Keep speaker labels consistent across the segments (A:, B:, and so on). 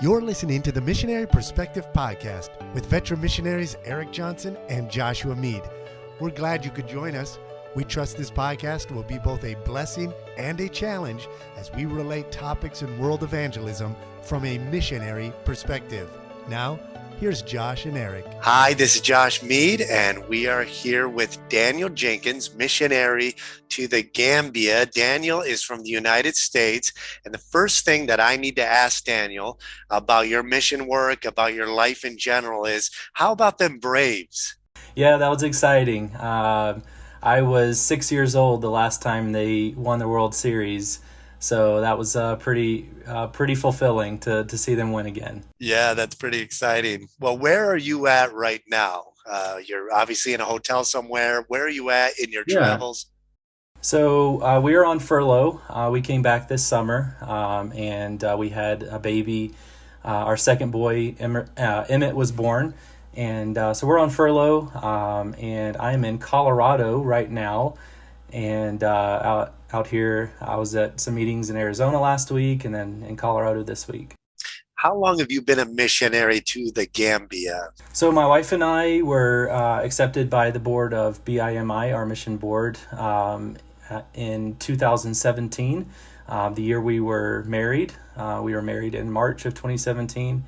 A: You're listening to the Missionary Perspective Podcast with veteran missionaries Eric Johnson and Joshua Mead. We're glad you could join us. We trust this podcast will be both a blessing and a challenge as we relate topics in world evangelism from a missionary perspective. Now, here's Josh and Eric.
B: Hi, this is Josh Mead, and we are here with Daniel Jenkins, missionary to the Gambia. Daniel is from the United States, and the first thing that I need to ask Daniel about your mission work, about your life in general is, how about them Braves?
C: Yeah, that was exciting. I was 6 years old the last time they won the World Series. So that was pretty fulfilling to see them win again.
B: Yeah, that's pretty exciting. Well, where are you at right now? You're obviously in a hotel somewhere. Where are you at in your travels?
C: So we are on furlough. We came back this summer, and we had a baby. Our second boy, Emmett, was born. And so we're on furlough, and I'm in Colorado right now. And out here, I was at some meetings in Arizona last week and then in Colorado this week.
B: How long have you been a missionary to the Gambia?
C: So my wife and I were accepted by the board of BIMI, our mission board, in 2017, the year we were married. We were married in March of 2017.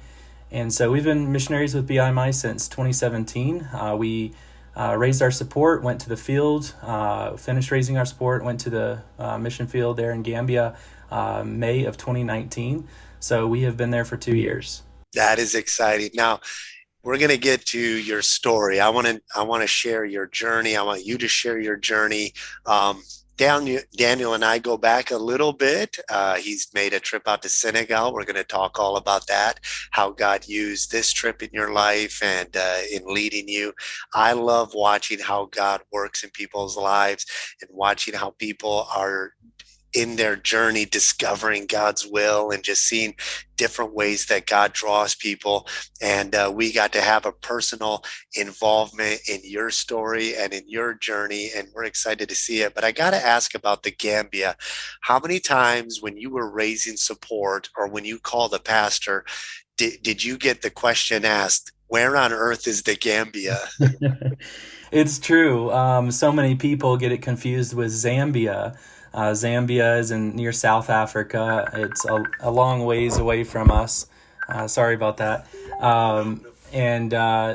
C: And so we've been missionaries with BIMI since 2017. We raised our support, went to the field, finished raising our support, went to the mission field there in Gambia, May of 2019. So we have been there for 2 years. That
B: is exciting. Now, we're going to get to your story. I want to share your journey. I want you to share your journey. Daniel and I go back a little bit. He's made a trip out to Senegal. We're going to talk all about that, how God used this trip in your life and in leading you. I love watching how God works in people's lives and watching how people are in their journey discovering God's will and just seeing different ways that God draws people. And we got to have a personal involvement in your story and in your journey, and we're excited to see it. But I got to ask about the Gambia. How many times when you were raising support or when you called a pastor, did you get the question asked, where on earth is the Gambia?
C: It's true. So many people get it confused with Zambia. Zambia is near South Africa. It's a long ways away from us. Sorry about that.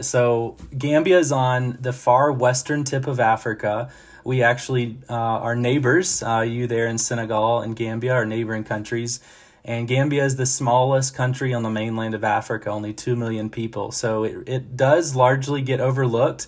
C: So Gambia is on the far western tip of Africa. We actually are neighbors. You there in Senegal and Gambia are neighboring countries. And Gambia is the smallest country on the mainland of Africa, only 2 million people. So it does largely get overlooked.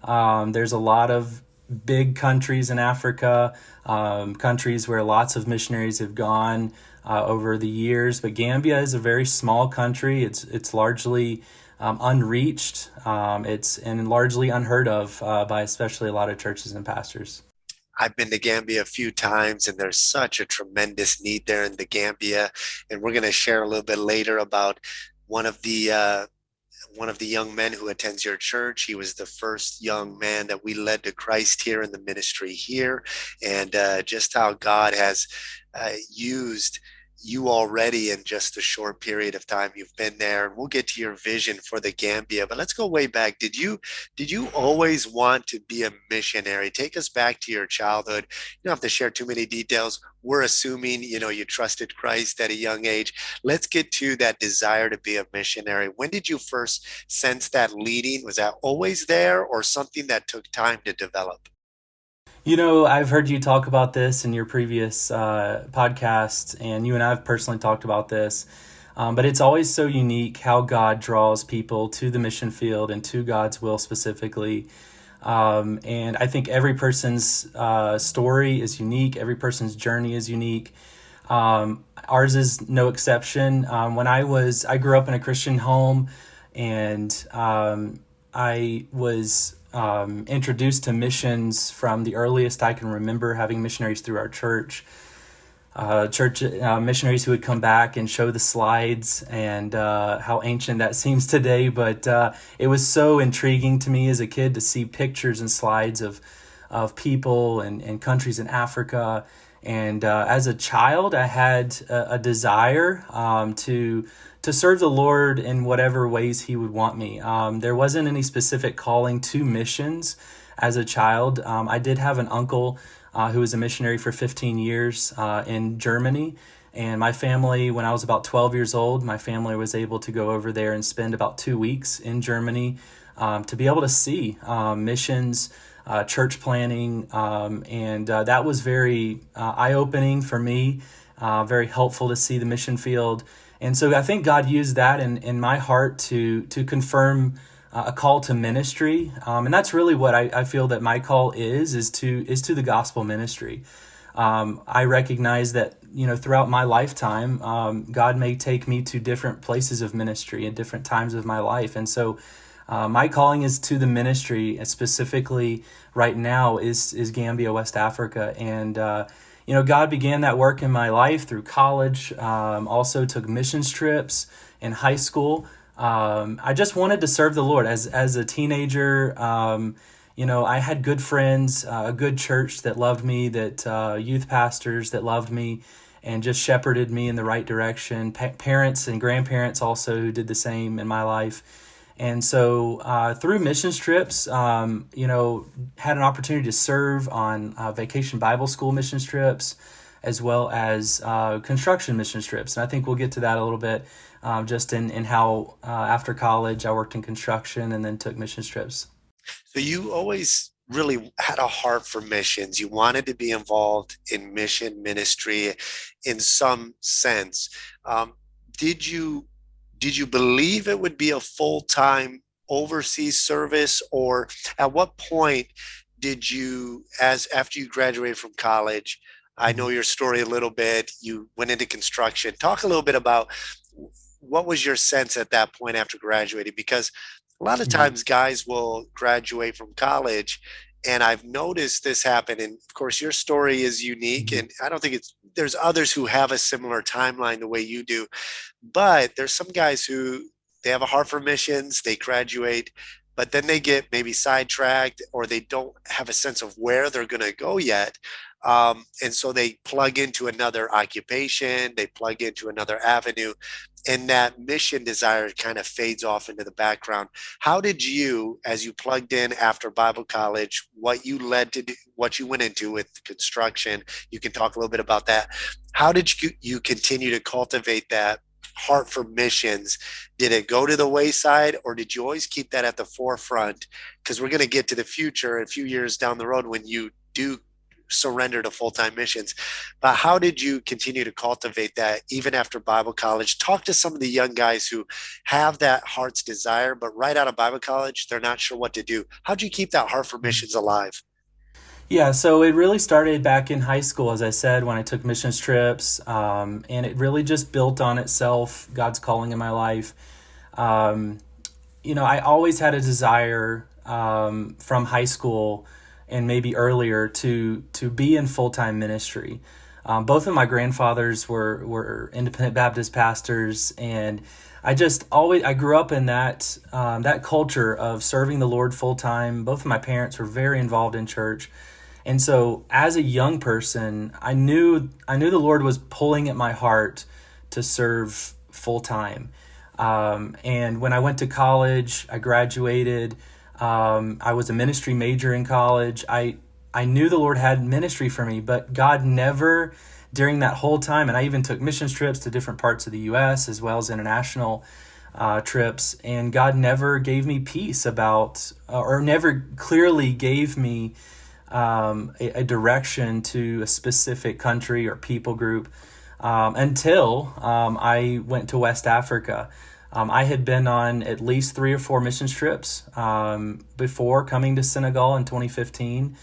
C: There's a lot of big countries in Africa, countries where lots of missionaries have gone over the years. But Gambia is a very small country. It's largely unreached. It's largely unheard of by especially a lot of churches and pastors.
B: I've been to Gambia a few times, and there's such a tremendous need there in the Gambia. And we're going to share a little bit later about one of the young men who attends your church. He was the first young man that we led to Christ here in the ministry here, and just how God has used you already in just a short period of time you've been there. And we'll get to your vision for the Gambia, but let's go way back. Did you always want to be a missionary? Take us back to your childhood. You don't have to share too many details. We're assuming, you trusted Christ at a young age. Let's get to that desire to be a missionary. When did you first sense that leading? Was that always there or something that took time to develop?
C: I've heard you talk about this in your previous podcast, and you and I have personally talked about this, but it's always so unique how God draws people to the mission field and to God's will specifically. And I think every person's story is unique. Every person's journey is unique. Ours is no exception. I grew up in a Christian home, and I was introduced to missions from the earliest I can remember, having missionaries through our church. Missionaries who would come back and show the slides, and how ancient that seems today. But it was so intriguing to me as a kid to see pictures and slides of people and countries in Africa. And as a child, I had a desire to to serve the Lord in whatever ways He would want me. There wasn't any specific calling to missions as a child. I did have an uncle who was a missionary for 15 years in Germany. And my family, when I was about 12 years old, my family was able to go over there and spend about 2 weeks in Germany to be able to see missions, church planning, and that was very eye-opening for me, very helpful to see the mission field. And so I think God used that in my heart to confirm a call to ministry, and that's really what I feel that my call is to the gospel ministry. I recognize that, throughout my lifetime, God may take me to different places of ministry at different times of my life. And so my calling is to the ministry, and specifically right now is Gambia, West Africa. And, God began that work in my life through college, also took missions trips in high school. I just wanted to serve the Lord as a teenager. I had good friends, a good church that loved me, that youth pastors that loved me and just shepherded me in the right direction. Parents and grandparents also who did the same in my life. And so through missions trips, had an opportunity to serve on vacation Bible school missions trips, as well as construction missions trips. And I think we'll get to that a little bit, just in how after college I worked in construction and then took missions trips.
B: So you always really had a heart for missions. You wanted to be involved in mission ministry in some sense. Did you believe it would be a full-time overseas service, or at what point did you, after you graduated from college, I know your story a little bit, you went into construction. Talk a little bit about what was your sense at that point after graduating? Because a lot of times guys will graduate from college, and I've noticed this happen. And of course, your story is unique, and I don't think there's others who have a similar timeline the way you do. But there's some guys who they have a heart for missions, they graduate, but then they get maybe sidetracked, or they don't have a sense of where they're going to go yet. And so they plug into another occupation, they plug into another avenue, and that mission desire kind of fades off into the background. How did you, as you plugged in after Bible college, what you led to do, what you went into with construction, you can talk a little bit about that. How did you continue to cultivate that heart for missions? Did it go to the wayside, or did you always keep that at the forefront? Because we're going to get to the future a few years down the road when you do surrender to full-time missions. But how did you continue to cultivate that even after Bible college? Talk to some of the young guys who have that heart's desire, but right out of Bible college, they're not sure what to do. How'd you keep that heart for missions alive?
C: Yeah, so it really started back in high school, as I said, when I took missions trips, and it really just built on itself, God's calling in my life. I always had a desire from high school and maybe earlier to be in full-time ministry. Both of my grandfathers were independent Baptist pastors, and I grew up in that culture of serving the Lord full-time. Both of my parents were very involved in church. And so as a young person, I knew the Lord was pulling at my heart to serve full-time. And when I went to college, I graduated. I was a ministry major in college. I knew the Lord had ministry for me, but God never, during that whole time, and I even took missions trips to different parts of the U.S. as well as international trips, and God never gave me peace about, or never clearly gave me a direction to a specific country or people group until I went to West Africa. I had been on at least 3 or 4 missions trips before coming to Senegal in 2015.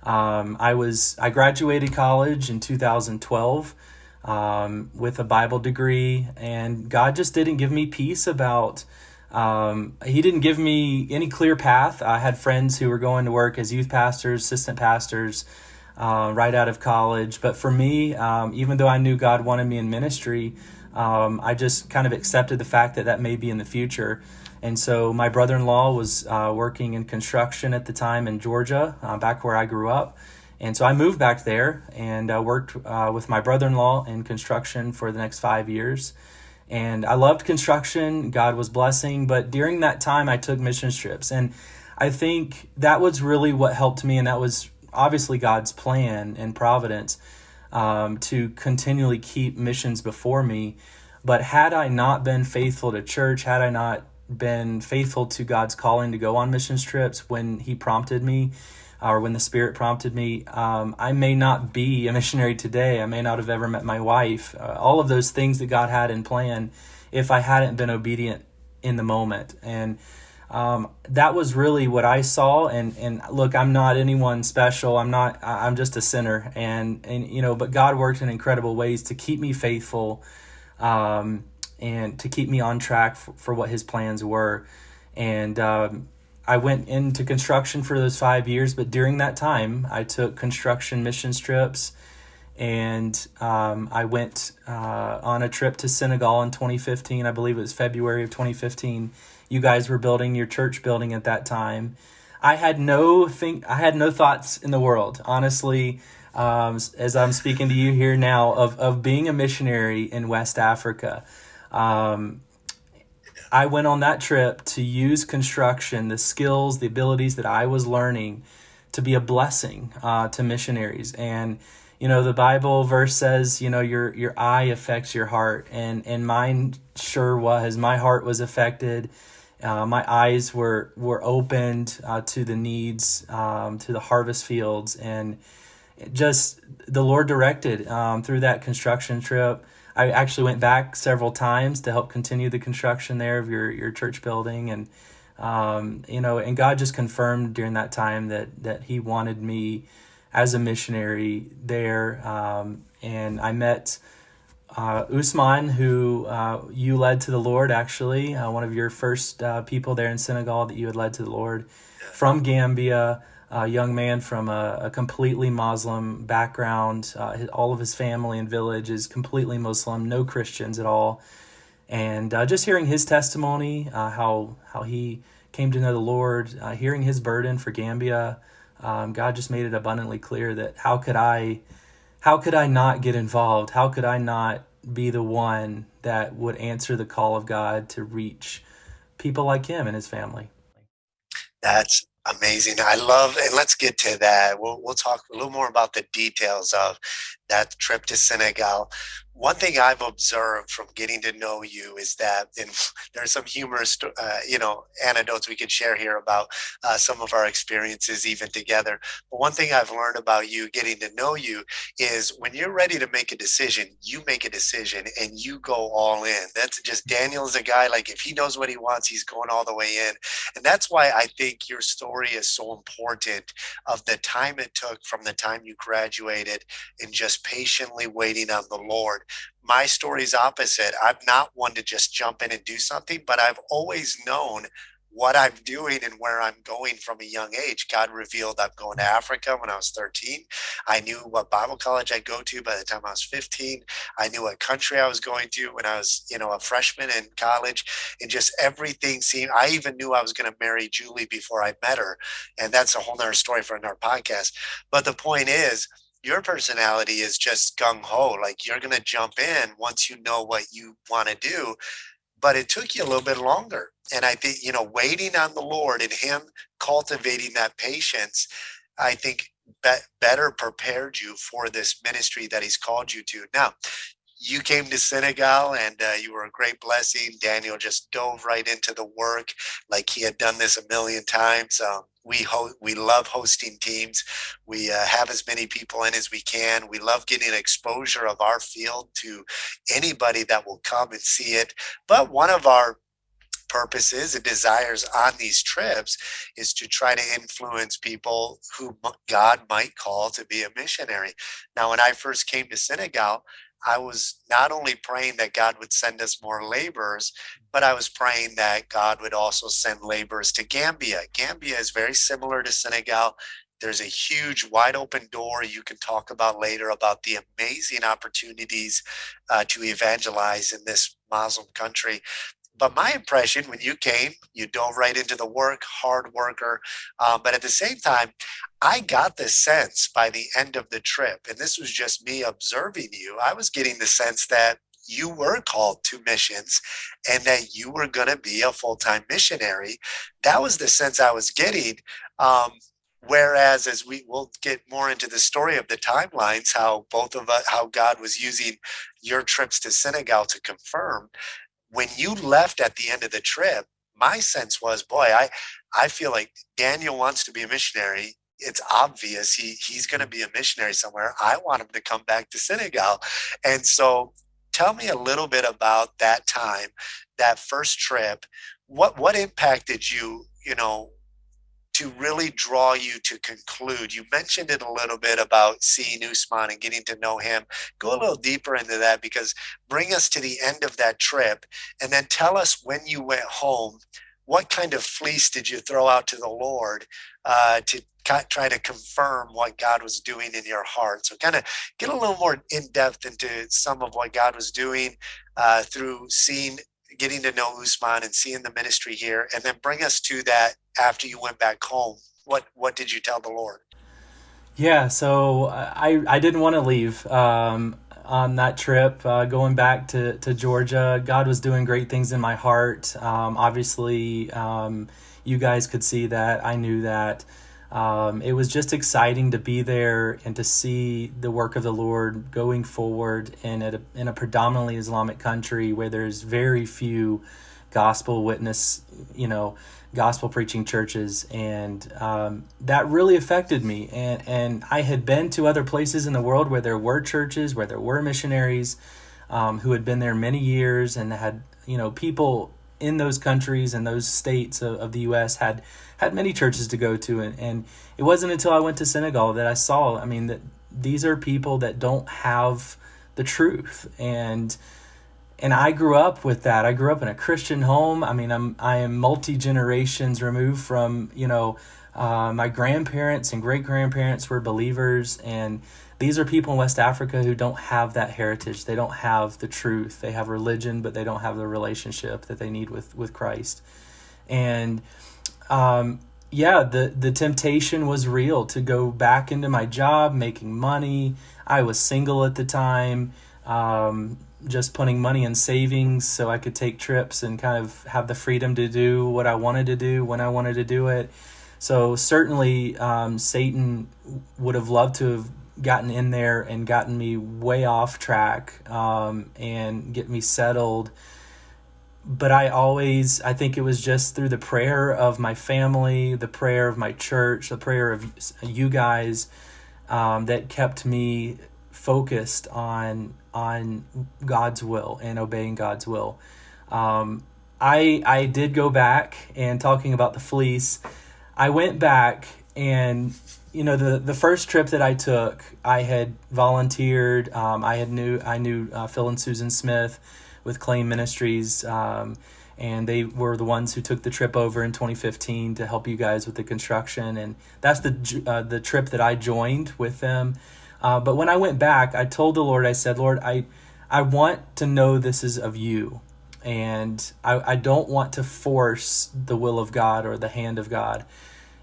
C: I graduated college in 2012 with a Bible degree, and God just didn't give me peace about. He didn't give me any clear path. I had friends who were going to work as youth pastors, assistant pastors, right out of college. But for me, even though I knew God wanted me in ministry, I just kind of accepted the fact that may be in the future. And so my brother-in-law was working in construction at the time in Georgia, back where I grew up. And so I moved back there and worked with my brother-in-law in construction for the next 5 years. And I loved construction. God was blessing. But during that time, I took mission trips. And I think that was really what helped me. And that was obviously God's plan and providence, to continually keep missions before me. But had I not been faithful to church, had I not been faithful to God's calling to go on missions trips when he prompted me, or when the Spirit prompted me, I may not be a missionary today. I may not have ever met my wife. All of those things that God had in plan, if I hadn't been obedient in the moment. And that was really what I saw. And look, I'm not anyone special. I'm just a sinner. And but God worked in incredible ways to keep me faithful, and to keep me on track for what his plans were. And I went into construction for those 5 years, but during that time, I took construction missions trips, and I went on a trip to Senegal in 2015. I believe it was February of 2015. You guys were building your church building at that time. I had no thoughts in the world, honestly, as I'm speaking to you here now, of being a missionary in West Africa. I went on that trip to use construction, the skills, the abilities that I was learning, to be a blessing to missionaries. And the Bible verse says, your eye affects your heart, and mine sure was. My heart was affected. My eyes were opened to the needs, to the harvest fields, and just the Lord directed through that construction trip. I actually went back several times to help continue the construction there of your church building. And, and God just confirmed during that time that he wanted me as a missionary there. And I met Usman, who you led to the Lord, actually, one of your first people there in Senegal that you had led to the Lord, from Gambia. A young man from a completely Muslim background. All of his family and village is completely Muslim, no Christians at all. And just hearing his testimony, how he came to know the Lord, hearing his burden for Gambia, God just made it abundantly clear that how could I not get involved? How could I not be the one that would answer the call of God to reach people like him and his family?
B: That's amazing. I love, and let's get to that. We'll talk a little more about the details of that trip to Senegal. One thing I've observed from getting to know you is that, and there's some humorous, anecdotes we could share here about some of our experiences even together. But one thing I've learned about you, getting to know you, is when you're ready to make a decision, you make a decision and you go all in. That's just, Daniel's a guy, like if he knows what he wants, he's going all the way in. And that's why I think your story is so important, of the time it took from the time you graduated and just patiently waiting on the Lord. My story is opposite. I'm not one to just jump in and do something, but I've always known what I'm doing and where I'm going from a young age. God revealed I'm going to Africa when I was 13. I knew what Bible college I'd go to by the time I was 15. I knew what country I was going to when I was, a freshman in college, and just everything seemed, I even knew I was going to marry Julie before I met her. And that's a whole nother story for another podcast. But the point is, your personality is just gung-ho. Like you're going to jump in once you know what you want to do. But it took you a little bit longer. And I think, waiting on the Lord and him cultivating that patience, I think better prepared you for this ministry that he's called you to. Now, you came to Senegal and you were a great blessing. Daniel just dove right into the work like he had done this a million times. We love hosting teams. We have as many people in as we can. We love getting exposure of our field to anybody that will come and see it. But one of our purposes and desires on these trips is to try to influence people who God might call to be a missionary. Now, when I first came to Senegal, I was not only praying that God would send us more laborers, but I was praying that God would also send laborers to Gambia. Gambia is very similar to Senegal. There's a huge wide open door you can talk about later about the amazing opportunities to evangelize in this Muslim country. But my impression when you came, you dove right into the work, hard worker. But at the same time, I got the sense by the end of the trip, and this was just me observing you, I was getting the sense that you were called to missions and that you were going to be a full-time missionary. That was the sense I was getting. Whereas as we'll get more into the story of the timelines, how both of us, how God was using your trips to Senegal to confirm, when you left at the end of the trip, my sense was, boy, I feel like Daniel wants to be a missionary. It's obvious he's going to be a missionary somewhere. I want him to come back to Senegal. And so tell me a little bit about that time, that first trip. What impacted you, to really draw you to conclude? You mentioned it a little bit about seeing Usman and getting to know him. Go a little deeper into that, because bring us to the end of that trip and then tell us when you went home, what kind of fleece did you throw out to the Lord to try to confirm what God was doing in your heart? So kind of get a little more in depth into some of what God was doing through getting to know Usman and seeing the ministry here, and then bring us to that after you went back home. What did you tell the Lord?
C: Yeah, so I didn't want to leave on that trip. Going back to Georgia, God was doing great things in my heart. Obviously, you guys could see that. I knew that. It was just exciting to be there and to see the work of the Lord going forward in a predominantly Islamic country where there's very few gospel witness, gospel preaching churches. And that really affected me. And I had been to other places in the world where there were churches, where there were missionaries who had been there many years and had, people in those countries and those states of the U.S. had many churches to go to. And it wasn't until I went to Senegal that I saw, that these are people that don't have the truth. And I grew up with that. I grew up in a Christian home. I am multi-generations removed from, my grandparents and great-grandparents were believers. And these are people in West Africa who don't have that heritage. They don't have the truth. They have religion, but they don't have the relationship that they need with Christ. And the temptation was real to go back into my job, making money. I was single at the time, just putting money in savings so I could take trips and kind of have the freedom to do what I wanted to do when I wanted to do it. So certainly Satan would have loved to have gotten in there and gotten me way off track and get me settled. But I think it was just through the prayer of my family, the prayer of my church, the prayer of you guys that kept me focused on God's will and obeying God's will. I did go back, and talking about the fleece, I went back, and the first trip that I took, I had volunteered. I knew Phil and Susan Smith with Claim Ministries, and they were the ones who took the trip over in 2015 to help you guys with the construction, and that's the trip that I joined with them. But when I went back, I told the Lord, I said, Lord, I want to know this is of you, and I don't want to force the will of God or the hand of God.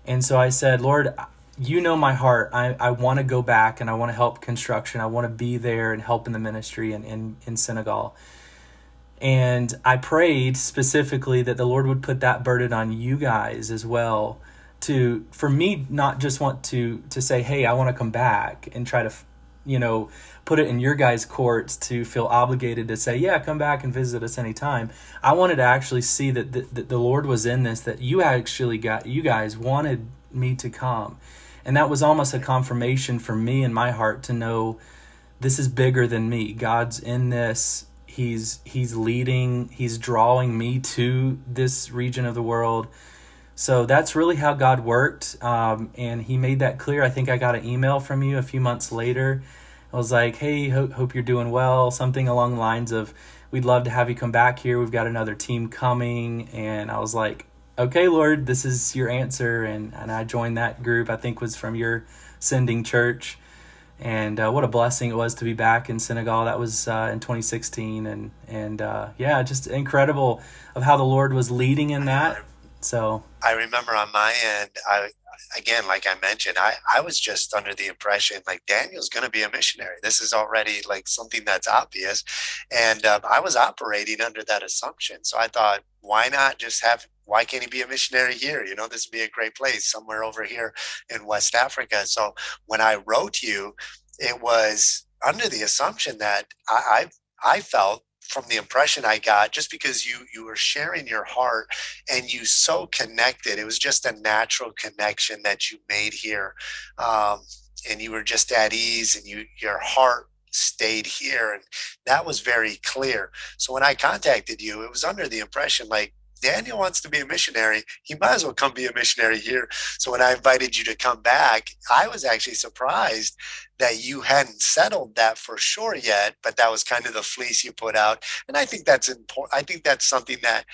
C: And so I said, Lord, you know my heart. I want to go back, and I want to help construction. I want to be there and help in the ministry in Senegal. And I prayed specifically that the Lord would put that burden on you guys as well, for me not just want to say, hey, I want to come back and try to, put it in your guys' courts to feel obligated to say, yeah, come back and visit us anytime. I wanted to actually see that the Lord was in this, that you guys wanted me to come. And that was almost a confirmation for me in my heart to know this is bigger than me. God's in this. He's leading, he's drawing me to this region of the world. So that's really how God worked. And he made that clear. I think I got an email from you a few months later. I was like, hey, hope you're doing well. Something along the lines of, we'd love to have you come back here. We've got another team coming. And I was like, okay, Lord, this is your answer. And I joined that group, I think was from your sending church. And what a blessing it was to be back in Senegal. That was in 2016. And just incredible of how the Lord was leading in that. So
B: I remember on my end, again, like I mentioned, I was just under the impression like Daniel's going to be a missionary. This is already like something that's obvious. And I was operating under that assumption. So I thought, why can't he be a missionary here? This would be a great place somewhere over here in West Africa. So when I wrote you, it was under the assumption that I felt, from the impression I got, just because you were sharing your heart and you so connected. It was just a natural connection that you made here, and you were just at ease, and your heart stayed here, and that was very clear. So when I contacted you, it was under the impression like, Daniel wants to be a missionary. He might as well come be a missionary here. So when I invited you to come back, I was actually surprised that you hadn't settled that for sure yet, but that was kind of the fleece you put out. And I think that's important. I think that's something that,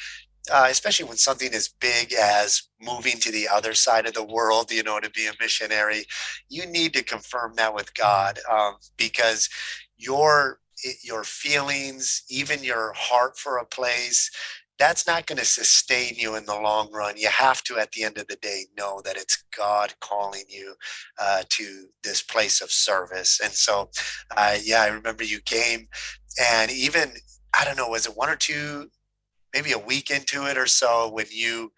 B: especially when something as big as moving to the other side of the world, to be a missionary, you need to confirm that with God, because your feelings, even your heart for a place, that's not going to sustain you in the long run. You have to, at the end of the day, know that it's God calling you to this place of service. And so, I remember you came, and even, I don't know, was it one or two, maybe a week into it or so, when you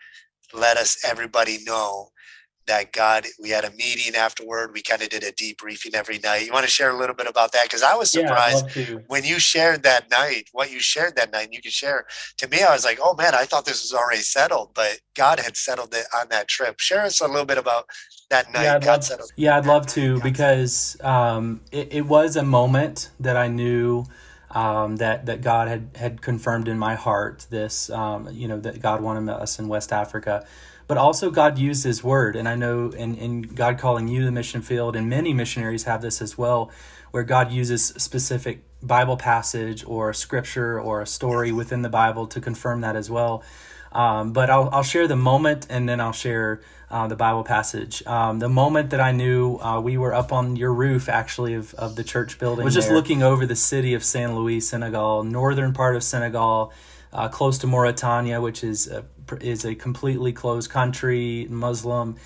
B: let everybody know that we had a meeting afterward. We kind of did a debriefing every night. You want to share a little bit about that? Because I was
C: Yeah, I'd
B: surprised
C: love to.
B: when you shared that night, what you shared that night, and you could share. To me, I was like, oh man, I thought this was already settled, but God had settled it on that trip. Share us a little bit about that
C: Yeah,
B: night. God settled.
C: I'd love to, because it was a moment that I knew that God had confirmed in my heart this, that God wanted us in West Africa. But also God used his word. And I know in God calling you to the mission field, and many missionaries have this as well, where God uses specific Bible passage or a scripture or a story within the Bible to confirm that as well. But I'll share the moment, and then I'll share the Bible passage. The moment that I knew, we were up on your roof, actually, of the church building. I was just looking over the city of Saint Louis, Senegal, northern part of Senegal, close to Mauritania, which is a completely closed country, Muslim.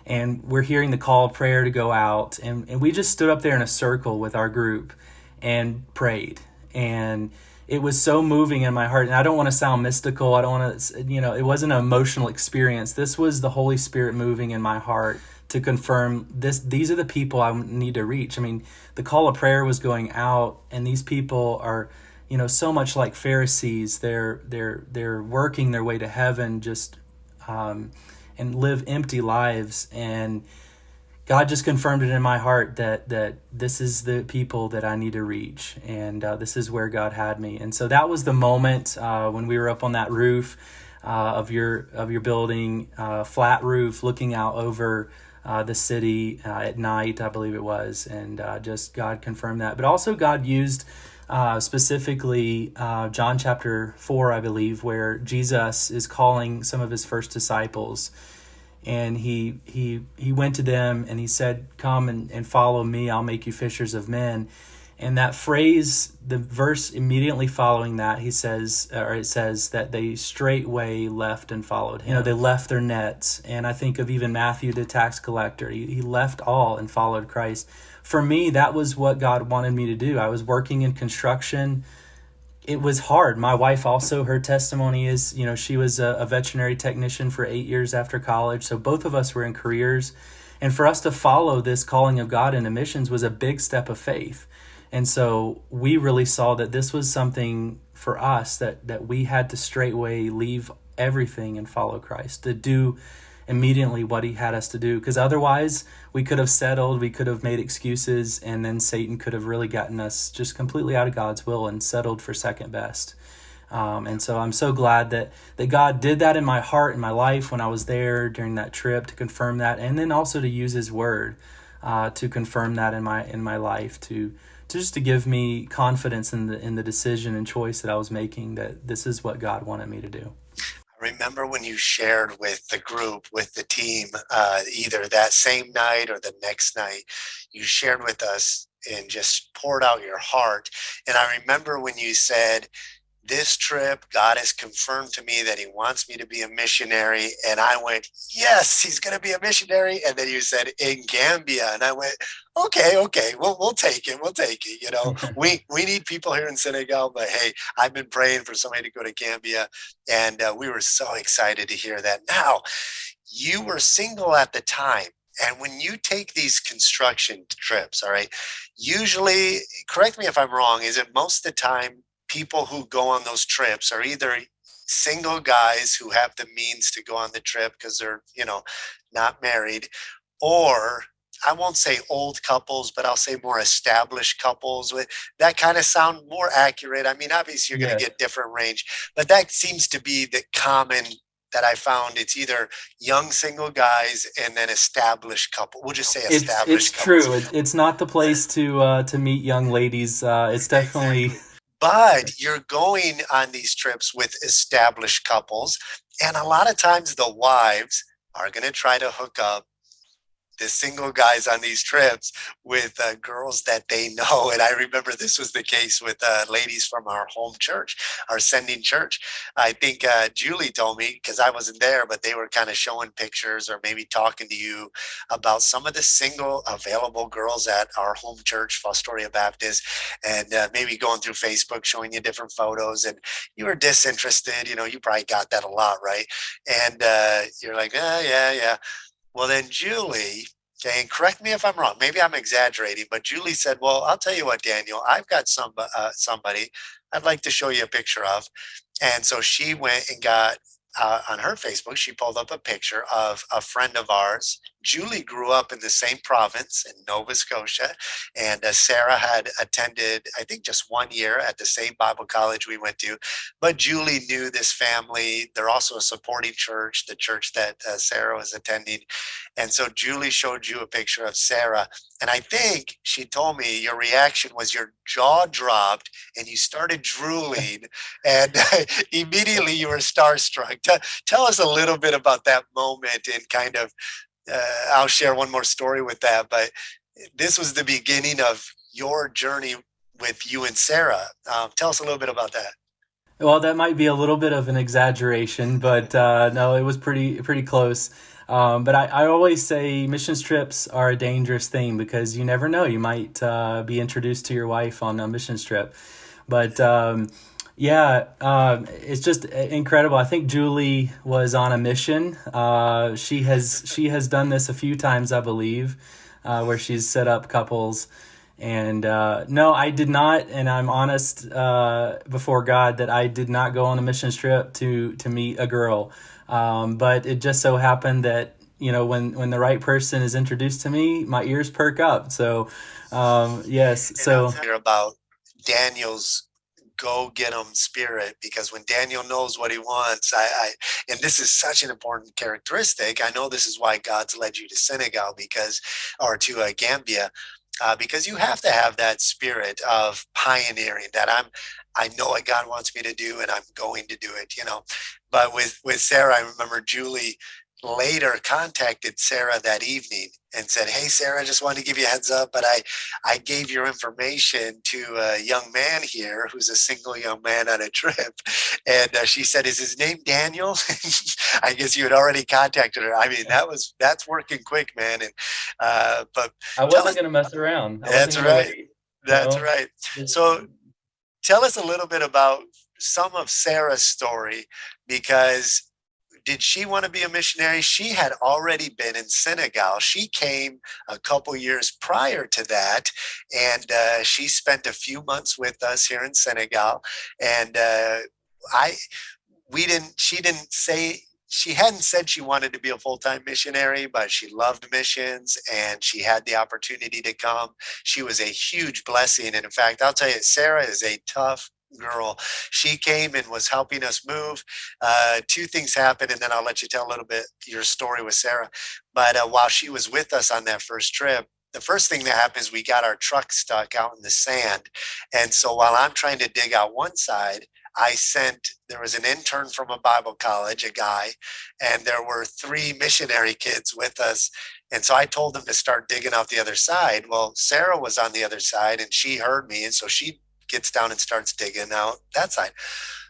C: And we're hearing the call of prayer to go out. And we just stood up there in a circle with our group and prayed. And it was so moving in my heart. And I don't want to sound mystical. I don't want to, it wasn't an emotional experience. This was the Holy Spirit moving in my heart to confirm these are the people I need to reach. I mean, the call of prayer was going out, and these people are, so much like Pharisees. They're working their way to heaven, just and live empty lives. And God just confirmed it in my heart that this is the people that I need to reach, and this is where God had me. And so that was the moment when we were up on that roof of your building, flat roof, looking out over the city at night, I believe it was, and just God confirmed that. But also God used specifically John chapter 4, I believe, where Jesus is calling some of his first disciples. And he went to them and he said, come and follow me, I'll make you fishers of men. And that phrase, the verse immediately following that, it says that they straightway left and followed him. They left their nets. And I think of even Matthew, the tax collector. He left all and followed Christ. For me, that was what God wanted me to do. I was working in construction. It was hard. My wife also, her testimony is, she was a veterinary technician for 8 years after college. So both of us were in careers. And for us to follow this calling of God into missions was a big step of faith. And so we really saw that this was something for us that we had to straightway leave everything and follow Christ, to do immediately what he had us to do. Because otherwise we could have settled, we could have made excuses, and then Satan could have really gotten us just completely out of God's will and settled for second best. And so I'm so glad that God did that in my heart, in my life, when I was there during that trip, to confirm that, and then also to use his word to confirm that in my life, to just to give me confidence in the decision and choice that I was making, that this is what God wanted me to do.
B: I remember when you shared with the group, with the team, either that same night or the next night, you shared with us and just poured out your heart. And I remember when you said this trip, God has confirmed to me that he wants me to be a missionary. And I went, yes, he's going to be a missionary. And then you said in Gambia. And I went, okay, we'll take it. We'll take it. You know, we need people here in Senegal, but hey, I've been praying for somebody to go to Gambia. And we were so excited to hear that. Now, you were single at the time. And when you take these construction trips, all right, usually, correct me if I'm wrong, is it most of the time people who go on those trips are either single guys who have the means to go on the trip because they're, not married, or I won't say old couples, but I'll say more established couples with that kind of sound more accurate. I mean, obviously you're going to
C: Yes.
B: get different range, but that seems to be the common that I found. It's either young single guys and then established couple. We'll just say
C: It's
B: established couples.
C: true. It's not the place to meet young ladies. It's definitely
B: Exactly. But you're going on these trips with established couples, and a lot of times the wives are going to try to hook up the single guys on these trips with girls that they know. And I remember this was the case with ladies from our home church, our sending church. I think Julie told me, because I wasn't there, but they were kind of showing pictures or maybe talking to you about some of the single available girls at our home church, Fostoria Baptist, and maybe going through Facebook, showing you different photos. And you were disinterested. You probably got that a lot, right? And you're like, yeah. Well, then Julie, okay, and correct me if I'm wrong. Maybe I'm exaggerating, but Julie said, "Well, I'll tell you what, Daniel, I've got somebody I'd like to show you a picture of." And so she went and got on her Facebook. She pulled up a picture of a friend of ours. Julie grew up in the same province in Nova Scotia, and Sarah had attended, I think, just 1 year at the same Bible college we went to. But Julie knew this family. They're also a supporting church, the church that Sarah was attending. And so Julie showed you a picture of Sarah. And I think she told me your reaction was your jaw dropped and you started drooling, and immediately you were starstruck. Tell us a little bit about that moment, and kind of, I'll share one more story with that. But this was the beginning of your journey with you and Sarah. Tell us a little bit about that.
C: well, that might be a little bit of an exaggeration, but no, it was pretty close. But I always say missions trips are a dangerous thing because you never know. You might be introduced to your wife on a missions trip. But yeah, it's just incredible. I think Julie was on a mission. She has done this a few times, I believe, where she's set up couples. And no, I did not, and I'm honest before God that I did not go on a mission trip to meet a girl. But it just so happened that when the right person is introduced to me, my ears perk up. So yes,
B: And I'll
C: so
B: tell you about Daniel's go get 'em spirit, because when Daniel knows what he wants, and this is such an important characteristic. I know this is why God's led you to Senegal, or to Gambia, because you have to have that spirit of pioneering, that I know what God wants me to do and I'm going to do it. But with Sarah, I remember Julie later contacted Sarah that evening and said, "Hey, Sarah, I just wanted to give you a heads up, but I gave your information to a young man here who's a single young man on a trip." And she said, "Is his name Daniel?" I guess you had already contacted her. I mean, that's working quick, man. And but
C: I
B: tell
C: wasn't
B: us,
C: going to mess around. I wasn't
B: that's
C: going to
B: right.
C: wait. You
B: That's
C: know,
B: right. So tell us a little bit about some of Sarah's story, because did she want to be a missionary? She had already been in Senegal. She came a couple years prior to that, and she spent a few months with us here in Senegal. And I, we didn't. She didn't say. She hadn't said she wanted to be a full-time missionary, but she loved missions and she had the opportunity to come. She was a huge blessing. And in fact, I'll tell you, Sarah is a tough girl. She came and was helping us move. Two things happened, and then I'll let you tell a little bit your story with Sarah. But while she was with us on that first trip, the first thing that happened is we got our truck stuck out in the sand. And so while I'm trying to dig out one side, there was an intern from a Bible college, a guy, and there were three missionary kids with us. And so I told them to start digging out the other side. Well, Sarah was on the other side and she heard me. And so she gets down and starts digging out that side.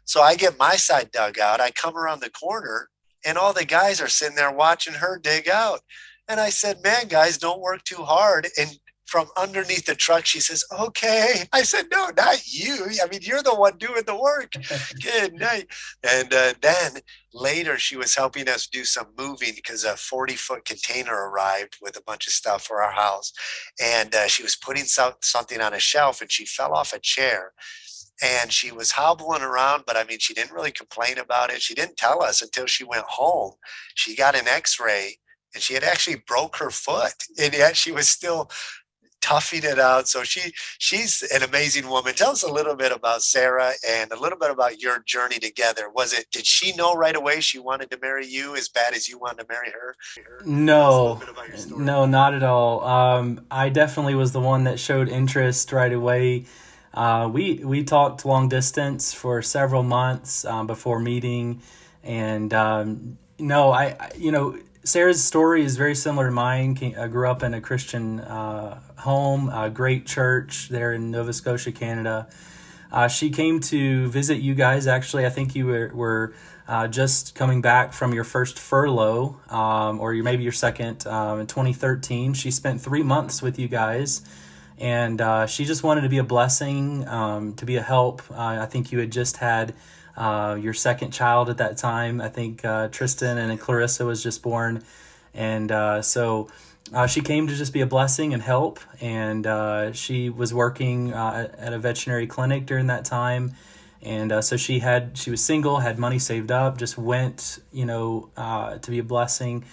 B: So I get my side dug out. I come around the corner and all the guys are sitting there watching her dig out. And I said, man, guys, don't work too hard. And from underneath the truck, she says, okay. I said, no, not you. I mean, you're the one doing the work. Good night. And then later she was helping us do some moving because a 40-foot container arrived with a bunch of stuff for our house. And she was putting something on a shelf and she fell off a chair. And she was hobbling around, but I mean, she didn't really complain about it. She didn't tell us until she went home. She got an x-ray and she had actually broke her foot. And yet she was still toughing it out. So she's an amazing woman. Tell us a little bit about Sarah and a little bit about your journey together. Did she know right away she wanted to marry you as bad as you wanted to marry her?
C: No, not at all. I definitely was the one that showed interest right away. We talked long distance for several months before meeting, and Sarah's story is very similar to mine. I grew up in a Christian home, a great church there in Nova Scotia, Canada. She came to visit you guys. Actually, I think you were just coming back from your first furlough, or maybe your second in 2013. She spent 3 months with you guys. And she just wanted to be a blessing, to be a help. I think you had just had your second child at that time. I think Tristan and Clarissa was just born. And so she came to just be a blessing and help. And she was working at a veterinary clinic during that time. And so she was single, had money saved up, just went, to be a blessing.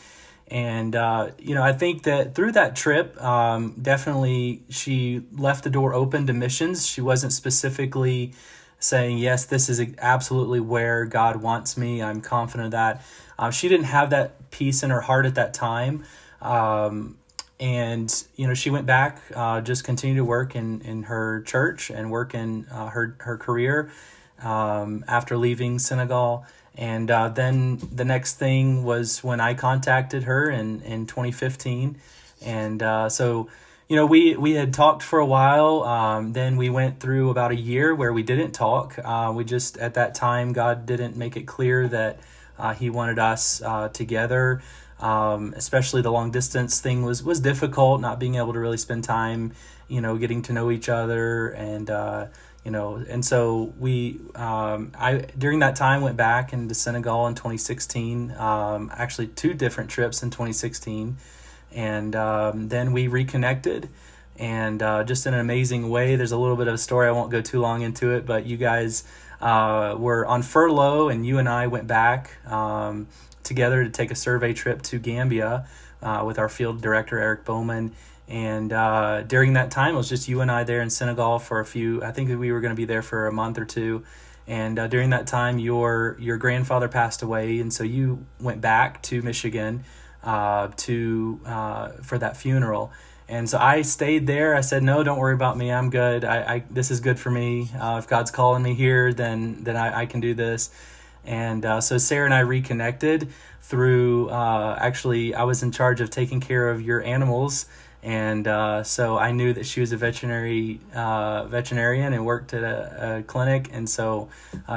C: And, I think that through that trip, definitely she left the door open to missions. She wasn't specifically saying, yes, this is absolutely where God wants me. I'm confident of that. She didn't have that peace in her heart at that time. She went back, just continued to work in her church and work in her career after leaving Senegal. And then the next thing was when I contacted her in 2015. And we had talked for a while. Then we went through about a year where we didn't talk. We just, at that time, God didn't make it clear that he wanted us together. Especially the long distance thing was difficult, not being able to really spend time, getting to know each other. And so I during that time went back into Senegal in 2016, actually 2 different trips in 2016. And then we reconnected and just in an amazing way. There's a little bit of a story. I won't go too long into it, but you guys were on furlough and you and I went back together to take a survey trip to Gambia with our field director, Eric Bowman. And during that time, it was just you and I there in Senegal for I think we were going to be there for a month or 2. And during that time, your grandfather passed away. And so you went back to Michigan for that funeral. And so I stayed there. I said, no, don't worry about me. I'm good. This is good for me. If God's calling me here, then I can do this. And so Sarah and I reconnected through, actually, I was in charge of taking care of your animals. And so I knew that she was a veterinarian and worked at a clinic. And so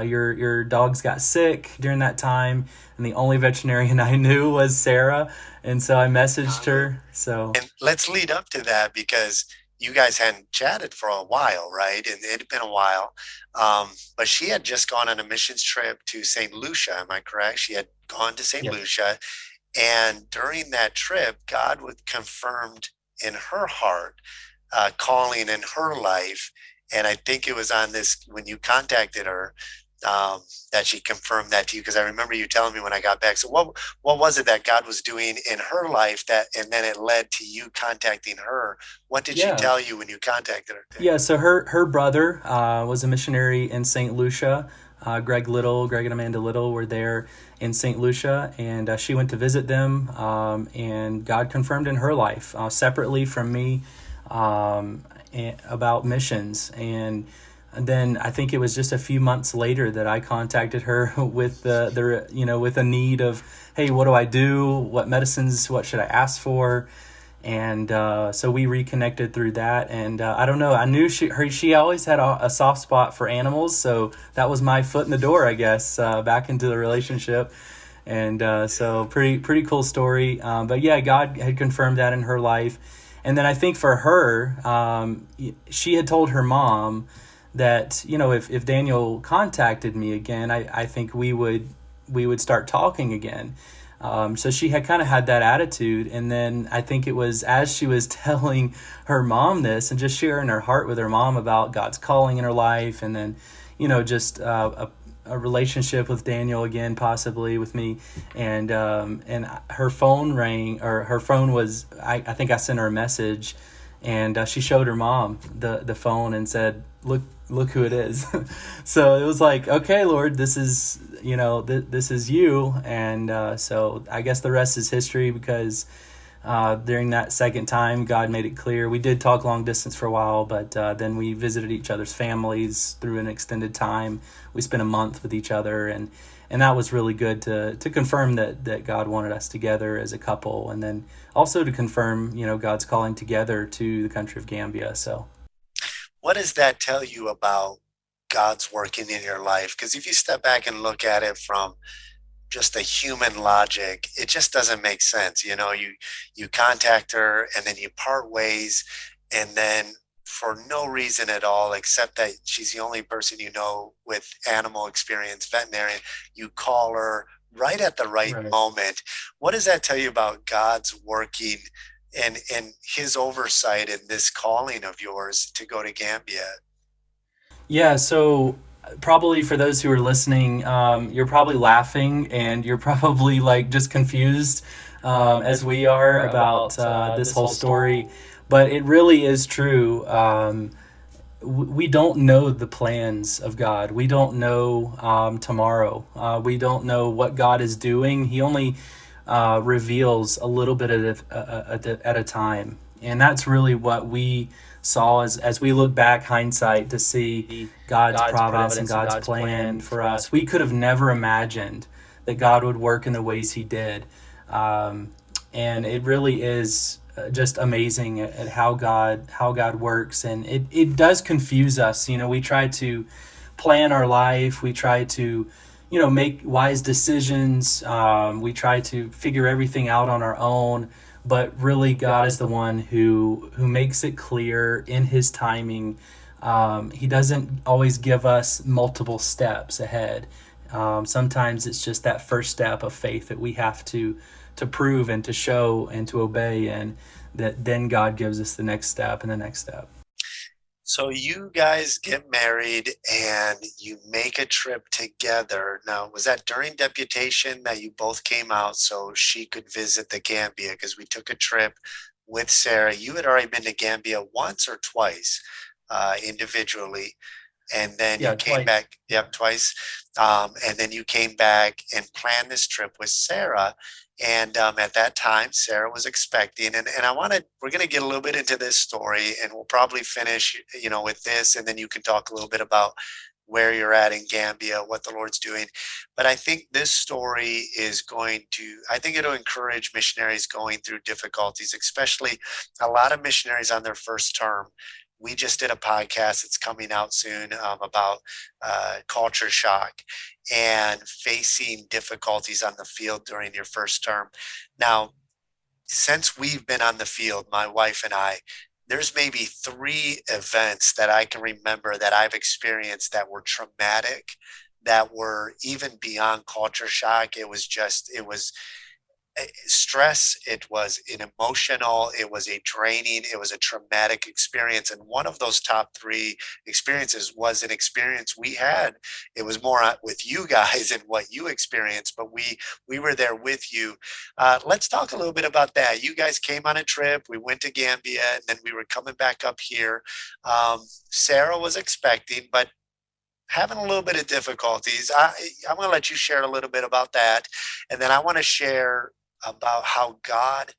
C: your dogs got sick during that time. And the only veterinarian I knew was Sarah. And so I messaged her. And
B: let's lead up to that because you guys hadn't chatted for a while, right? And it had been a while. But she had just gone on a missions trip to St. Lucia. Am I correct? She had gone to St. Lucia. And during that trip, God would confirmed in her heart, calling in her life. And I think it was on this, when you contacted her, that she confirmed that to you. Because I remember you telling me when I got back. So what was it that God was doing in her life and then it led to you contacting her? What did she tell you when you contacted her?
C: Yeah, so her brother was a missionary in St. Lucia. Greg and Amanda Little were there in St. Lucia, and she went to visit them, and God confirmed in her life, separately from me, about missions. And then I think it was just a few months later that I contacted her with with a need of, hey, what do I do? What medicines? What should I ask for? And so we reconnected through that. And I don't know, I knew she always had a soft spot for animals, so that was my foot in the door, I guess, back into the relationship. And so pretty cool story. But yeah, God had confirmed that in her life. And then I think for her, she had told her mom that, if Daniel contacted me again, I think we would start talking again. So she had kind of had that attitude. And then I think it was as she was telling her mom this and just sharing her heart with her mom about God's calling in her life, and then, just a relationship with Daniel again, possibly with me. And her phone rang, or her phone was, I think I sent her a message, and she showed her mom the phone and said, look who it is. So it was like, okay, Lord, this is, this is you. And so I guess the rest is history, because during that second time, God made it clear. We did talk long distance for a while, but then we visited each other's families through an extended time. We spent a month with each other, and that was really good to confirm that God wanted us together as a couple, and then also to confirm, God's calling together to the country of Gambia. So
B: What does that tell you about God's working in your life? Because if you step back and look at it from just the human logic, it just doesn't make sense. You contact her and then you part ways, and then for no reason at all, except that she's the only person with animal experience, veterinarian, you call her right at the right
C: right.
B: moment. What does that tell you about God's working and his oversight in this calling of yours to go to Gambia?
C: Yeah, so probably for those who are listening, you're probably laughing, and you're probably like just confused, as we are, about this whole story. But it really is true. We don't know the plans of God. We don't know tomorrow. We don't know what God is doing. He only reveals a little bit at a time. And that's really what we saw as we look back, hindsight, to see God's providence and God's plan for us. We could have never imagined that God would work in the ways He did. And it really is just amazing at how God works. And it does confuse us. We try to plan our life. We try to make wise decisions. We try to figure everything out on our own, but really God is the one who makes it clear in His timing. He doesn't always give us multiple steps ahead. Sometimes it's just that first step of faith that we have to prove and to show and to obey, and that then God gives us the next step and the next step.
B: So you guys get married and you make a trip together. Now, was that during deputation that you both came out so she could visit the Gambia? Because we took a trip with Sarah. You had already been to Gambia once or twice, individually. And then you came back, yep, twice. And then you came back and planned this trip with Sarah. And at that time, Sarah was expecting. And we're going to get a little bit into this story, and we'll probably finish, with this. And then you can talk a little bit about where you're at in Gambia, what the Lord's doing. But I think this story I think it'll encourage missionaries going through difficulties, especially a lot of missionaries on their first term. We just did a podcast, it's coming out soon, about culture shock and facing difficulties on the field during your first term. Now, since we've been on the field, my wife and I, there's maybe 3 events that I can remember that I've experienced that were traumatic, that were even beyond culture shock. It was stress, it was an emotional, it was a draining, it was a traumatic experience. And one of those top 3 experiences was an experience we had. It was more with you guys and what you experienced, but we were there with you. Let's talk a little bit about that. You guys came on a trip, we went to Gambia, and then we were coming back up here. Sarah was expecting, but having a little bit of difficulties. I'm going to let you share a little bit about that. And then I want to share about how God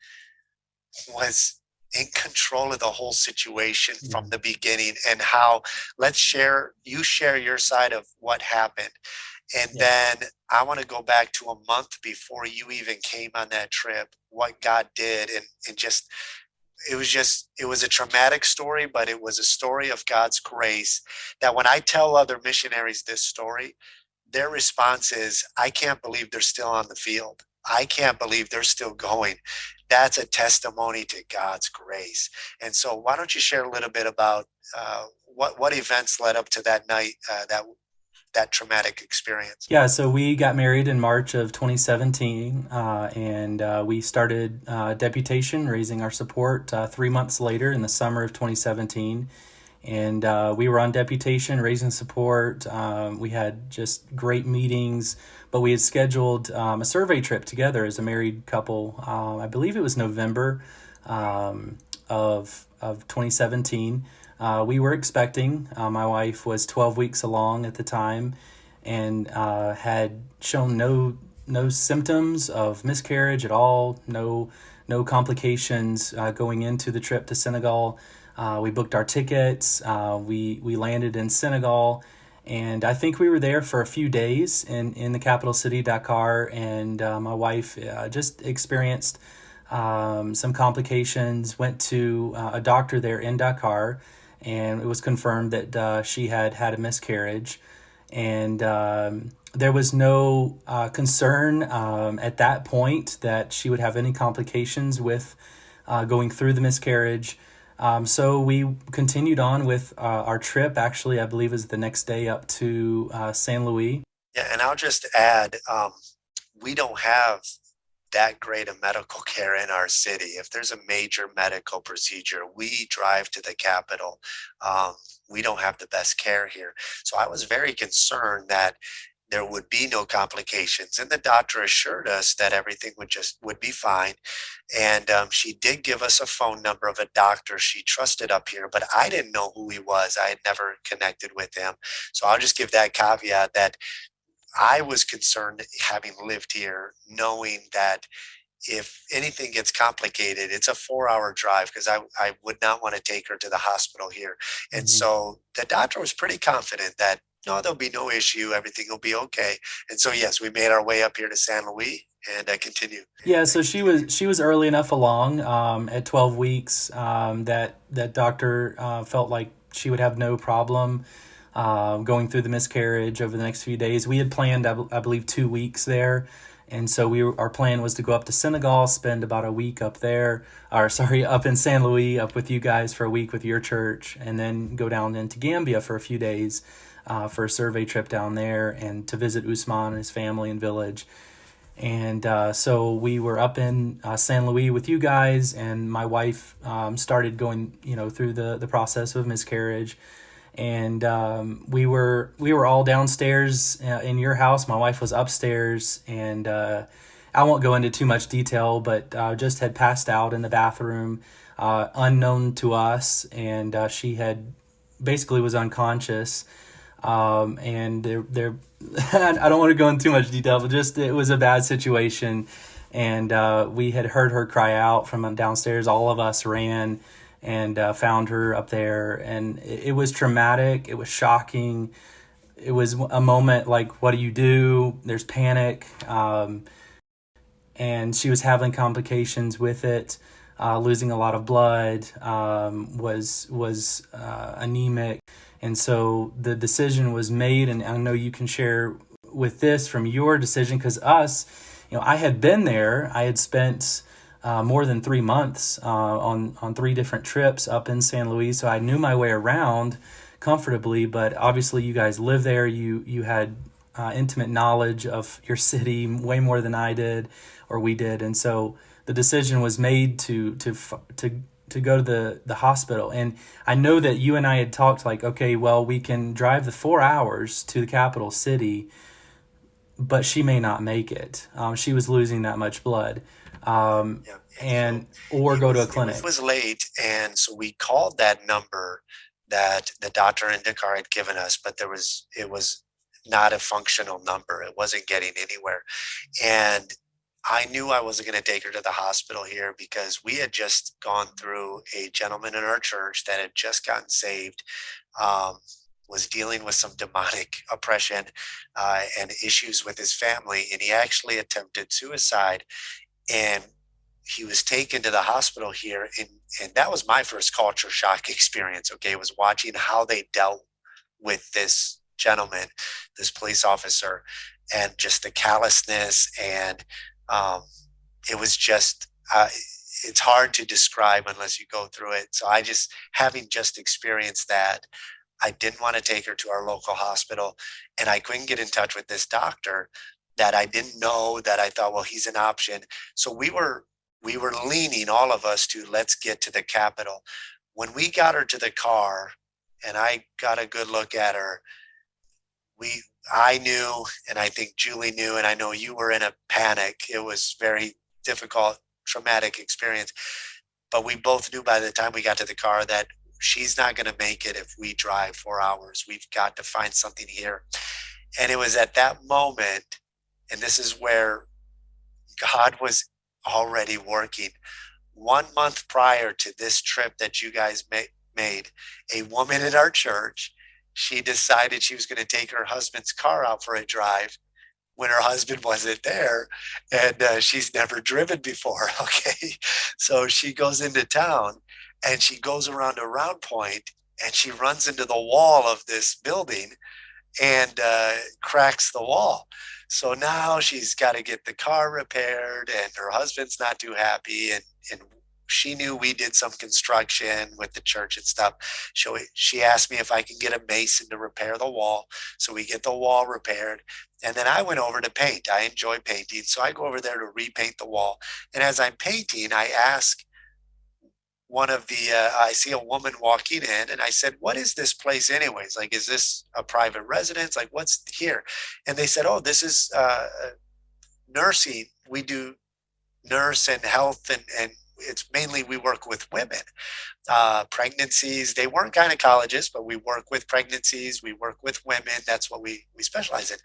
B: was in control of the whole situation from the beginning, and how you share your side of what happened. And then I want to go back to a month before you even came on that trip, what God did, and just it was a traumatic story, but it was a story of God's grace that when I tell other missionaries this story, their response is, I can't believe they're still on the field. I can't believe they're still going. That's a testimony to God's grace. And so why don't you share a little bit about what events led up to that night, that traumatic experience?
C: Yeah, so we got married in March of 2017, and we started deputation, raising our support 3 months later in the summer of 2017. And we were on deputation, raising support. We had just great meetings, but we had scheduled a survey trip together as a married couple. I believe it was November of 2017. We were expecting. My wife was 12 weeks along at the time, and had shown no symptoms of miscarriage at all. No complications going into the trip to Senegal. We booked our tickets. We landed in Senegal, and I think we were there for a few days in the capital city, Dakar. And my wife just experienced some complications. Went to a doctor there in Dakar, and it was confirmed that she had had a miscarriage. And there was no concern at that point that she would have any complications with going through the miscarriage. So we continued on with our trip. Actually, I believe it was the next day up to Saint Louis.
B: Yeah, and I'll just add, we don't have that great of medical care in our city. If there's a major medical procedure, we drive to the capital. We don't have the best care here. So I was very concerned that there would be no complications, and the doctor assured us that everything would be fine. And she did give us a phone number of a doctor she trusted up here, but I didn't know who he was. I had never connected with him. So I'll just give that caveat that I was concerned, having lived here, knowing that if anything gets complicated, it's a 4-hour drive, because I would not want to take her to the hospital here. And
C: Mhm.
B: so the doctor was pretty confident that no, there'll be no issue. Everything will be okay. And so, yes, we made our way up here to San Luis, and I continue.
C: Yeah, so she was early enough along at 12 weeks that doctor felt like she would have no problem going through the miscarriage over the next few days. We had planned, I believe, 2 weeks there. And so our plan was to go up to Senegal, spend about a week up there, up in San Luis, up with you guys for a week with your church, and then go down into Gambia for a few days for a survey trip down there and to visit Usman and his family and village. And so we were up in San Luis with you guys, and my wife started going, through the process of miscarriage. And we were all downstairs in your house. My wife was upstairs, and I won't go into too much detail, but just had passed out in the bathroom, unknown to us, and she had basically was unconscious. And there I don't want to go into too much detail, but just it was a bad situation, and we had heard her cry out from downstairs. All of us ran and found her up there, and it was traumatic. It was shocking. It was a moment like, what do you do? There's panic, and she was having complications with it, losing a lot of blood, was anemic. And so the decision was made, and I know you can share with this from your decision, because I had been there. I had spent more than 3 months on 3 different trips up in San Luis, so I knew my way around comfortably. But obviously, you guys live there. You had intimate knowledge of your city way more than I did, or we did, and so the decision was made to go to the hospital. And I know that you and I had talked like, okay, well, we can drive the 4 hours to the capital city, but she may not make it. She was losing that much blood. Or go to a clinic.
B: It was late, and so we called that number that the doctor in Dakar had given us, but it was not a functional number. It wasn't getting anywhere. And I knew I wasn't going to take her to the hospital here, because we had just gone through a gentleman in our church that had just gotten saved, was dealing with some demonic oppression and issues with his family. And he actually attempted suicide. And he was taken to the hospital here, and that was my first culture shock experience. Okay, was watching how they dealt with this gentleman, this police officer, and just the callousness, and it was just it's hard to describe unless you go through it. So I just, having just experienced that, I didn't want to take her to our local hospital, and I couldn't get in touch with this doctor that I didn't know, that I thought, well, he's an option. So we were leaning, all of us, to let's get to the Capitol. When we got her to the car and I got a good look at her, I knew, and I think Julie knew, and I know you were in a panic. It was very difficult, traumatic experience. But we both knew by the time we got to the car that she's not going to make it if we drive 4 hours. We've got to find something here. And it was at that moment, and this is where God was already working. 1 month prior to this trip that you guys made, a woman in our church, she decided she was going to take her husband's car out for a drive when her husband wasn't there, and she's never driven before. Okay, so she goes into town, and she goes around a round point, and she runs into the wall of this building and cracks the wall. So now she's got to get the car repaired, and her husband's not too happy, and she knew we did some construction with the church and stuff. She asked me if I can get a mason to repair the wall. So we get the wall repaired. And then I went over to paint. I enjoy painting. So I go over there to repaint the wall. And as I'm painting, I ask I see a woman walking in, and I said, what is this place anyways? Like, is this a private residence? Like, what's here? And they said, oh, this is nursing. We do nurse and health, and it's mainly, we work with women, pregnancies. They weren't gynecologists, but we work with pregnancies. We work with women. That's what we specialize in.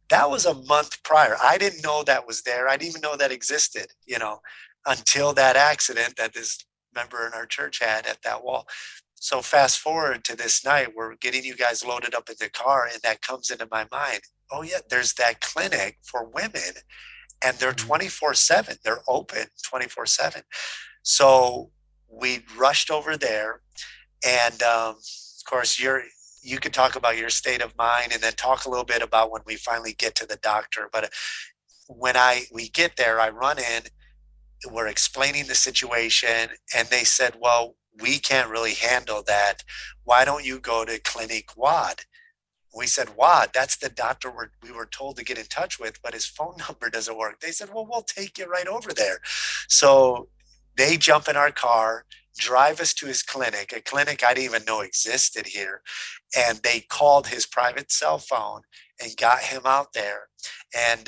B: That was a month prior. I didn't know that was there. I didn't even know that existed, until that accident that this member in our church had at that wall. So fast forward to this night, we're getting you guys loaded up in the car, and that comes into my mind. Oh yeah, there's that clinic for women, and they're 24/7. They're open 24/7. So we rushed over there, and of course, you could talk about your state of mind, and then talk a little bit about when we finally get to the doctor. But when we get there, I run in. We're explaining the situation, and they said, well, we can't really handle that. Why don't you go to Clinic Wad? We said, Wad, that's the doctor we were told to get in touch with, but his phone number doesn't work. They said, well, we'll take you right over there. So they jump in our car, drive us to his clinic, a clinic I didn't even know existed here. And they called his private cell phone and got him out there. And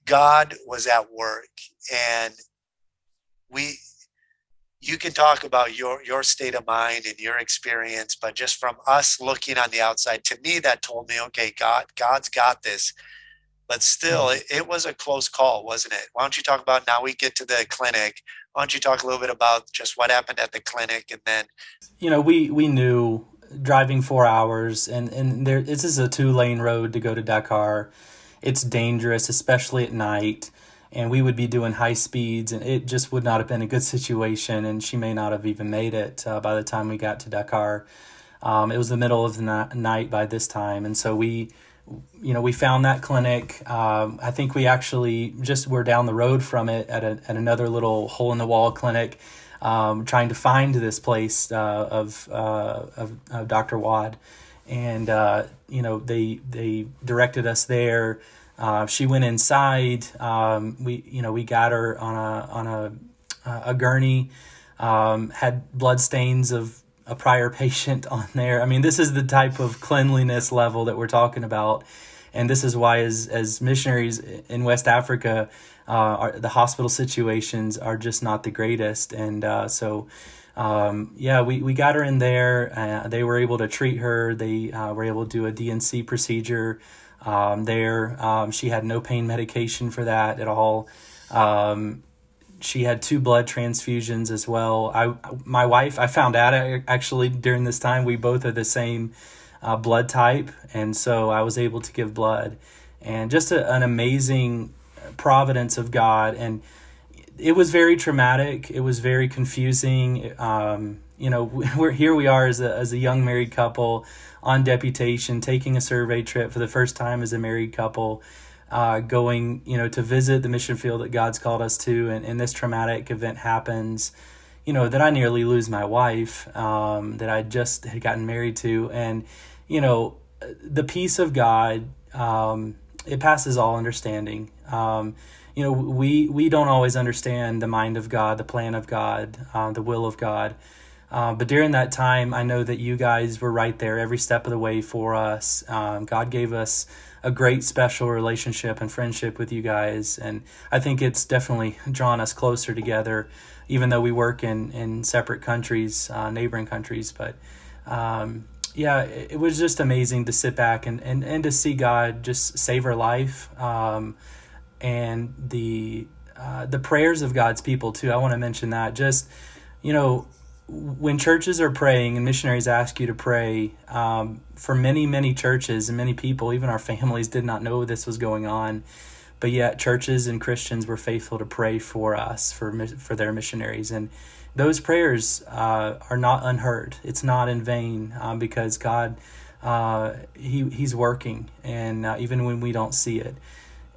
B: God was at work, and you can talk about your state of mind and your experience, but just from us looking on the outside, to me, that told me, okay, God's got this. But still, it was a close call, wasn't it? Why don't you talk about, now we get to the clinic, why don't you talk a little bit about just what happened at the clinic? And then,
C: we knew driving 4 hours, and this is a 2-lane road to go to Dakar. It's dangerous, especially at night, and we would be doing high speeds, and it just would not have been a good situation, and she may not have even made it by the time we got to Dakar. It was the middle of the night by this time, and so we found that clinic. I think we actually just were down the road from it at another little hole-in-the-wall clinic, trying to find this place of Dr. Wad. And, they directed us there. She went inside. We got her on a gurney, had blood stains of a prior patient on there. I mean, this is the type of cleanliness level that we're talking about. And this is why as missionaries in West Africa, the hospital situations are just not the greatest. And we got her in there. They were able to treat her. They were able to do a DNC procedure there. She had no pain medication for that at all. She had 2 blood transfusions as well. My wife, I found out actually during this time, we both are the same blood type. And so I was able to give blood. And just an amazing providence of God. And it was very traumatic. It was very confusing. We are as a young married couple on deputation, taking a survey trip for the first time as a married couple, going, to visit the mission field that God's called us to. And this traumatic event happens, that I nearly lose my wife, that I just had gotten married to. And, the peace of God, it passes all understanding. We don't always understand the mind of God, the plan of God, the will of God. But during that time, I know that you guys were right there every step of the way for us. God gave us a great special relationship and friendship with you guys. And I think it's definitely drawn us closer together, even though we work in separate countries, neighboring countries. But it was just amazing to sit back and to see God just save our life. And the prayers of God's people too. I want to mention that. Just, when churches are praying and missionaries ask you to pray, for many, many churches and many people, even our families, did not know this was going on. But yet churches and Christians were faithful to pray for us, for their missionaries. And those prayers are not unheard. It's not in vain, because God, He's working, and even when we don't see it.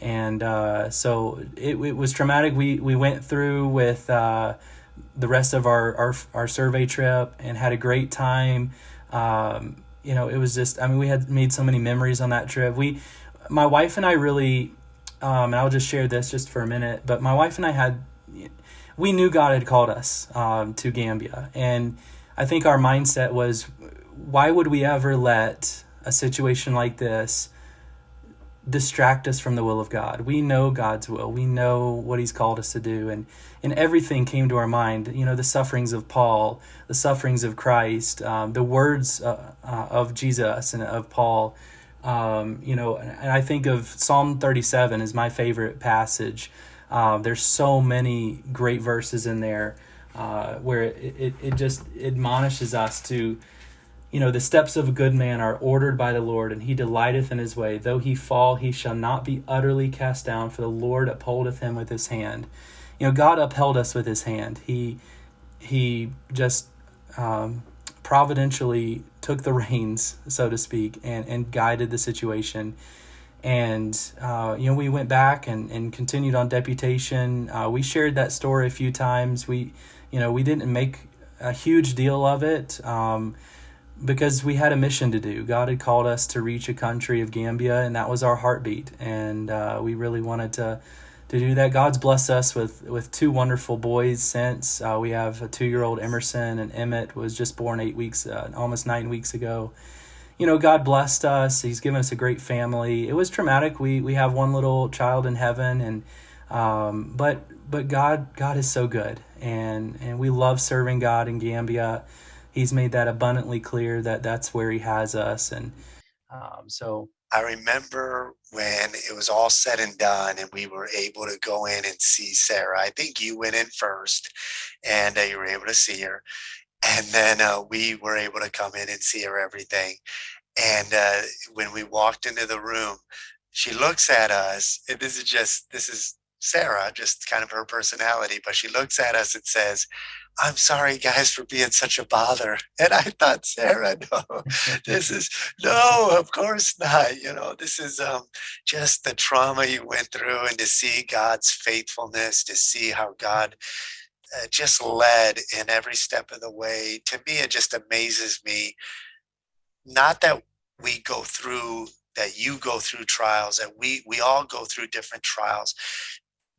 C: And so it was traumatic. We went through with the rest of our survey trip and had a great time. It was just, we had made so many memories on that trip. My wife and I really, and I'll just share this just for a minute, but my wife and I we knew God had called us to Gambia. And I think our mindset was, why would we ever let a situation like this distract us from the will of God? We know God's will. We know what He's called us to do. And everything came to our mind, the sufferings of Paul, the sufferings of Christ, the words of Jesus and of Paul. And I think of Psalm 37 is my favorite passage. There's so many great verses in there where it just admonishes us to, the steps of a good man are ordered by the Lord, and he delighteth in his way. Though he fall, he shall not be utterly cast down, for the Lord upholdeth him with his hand. God upheld us with His hand. He just providentially took the reins, so to speak, and guided the situation. And we went back and continued on deputation. We shared that story a few times. We didn't make a huge deal of it, because we had a mission to do. God had called us to reach a country of Gambia, and that was our heartbeat. And we really wanted to do that. God's blessed us with two wonderful boys since. We have a 2-year-old Emerson, and Emmett was just born almost 9 weeks ago. God blessed us. He's given us a great family. It was traumatic. We have one little child in heaven, and but God is so good, and we love serving God in Gambia. He's made that abundantly clear that that's where He has us. And so
B: I remember when it was all said and done and we were able to go in and see Sarah. I think you went in first, and you were able to see her. And then we were able to come in and see her everything. And when we walked into the room, she looks at us, and this is Sarah, just kind of her personality, but she looks at us and says, "I'm sorry, guys, for being such a bother." And I thought, Sarah, no, no, of course not. This is just the trauma you went through, and to see God's faithfulness, to see how God just led in every step of the way. To me, it just amazes me. Not that we go through, that you go through trials, that we all go through different trials.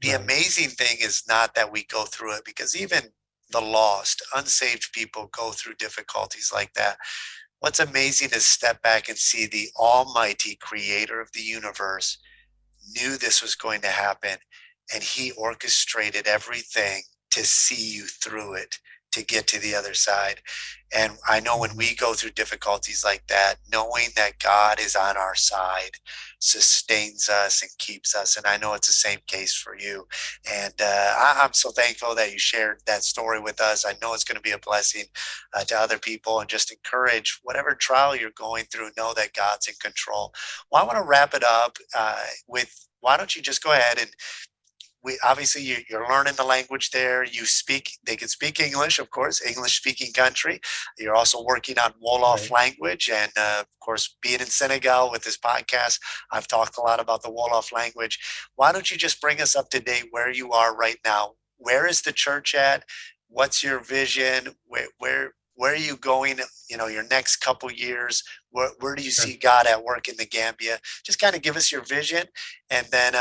B: The amazing thing is not that we go through it, because even the lost, unsaved people go through difficulties like that. What's amazing is step back and see the Almighty Creator of the universe knew this was going to happen, and He orchestrated everything to see you through it, to get to the other side. And I know when we go through difficulties like that, knowing that God is on our side sustains us and keeps us. And I know it's the same case for you. And I'm so thankful that you shared that story with us. I know it's going to be a blessing to other people, and just encourage whatever trial you're going through, know that God's in control. Well, I want to wrap it up with, why don't you just go ahead and we obviously you're learning the language there. They can speak English, of course, English speaking country. You're also working on Wolof
C: Right.
B: language. And of course, being in Senegal with this podcast, I've talked a lot about the Wolof language. Why don't you just bring us up to date where you are right now? Where is the church at? What's your vision? Where are you going, your next couple years? Where do you
C: Sure.
B: see God at work in the Gambia? Just kind of give us your vision, and then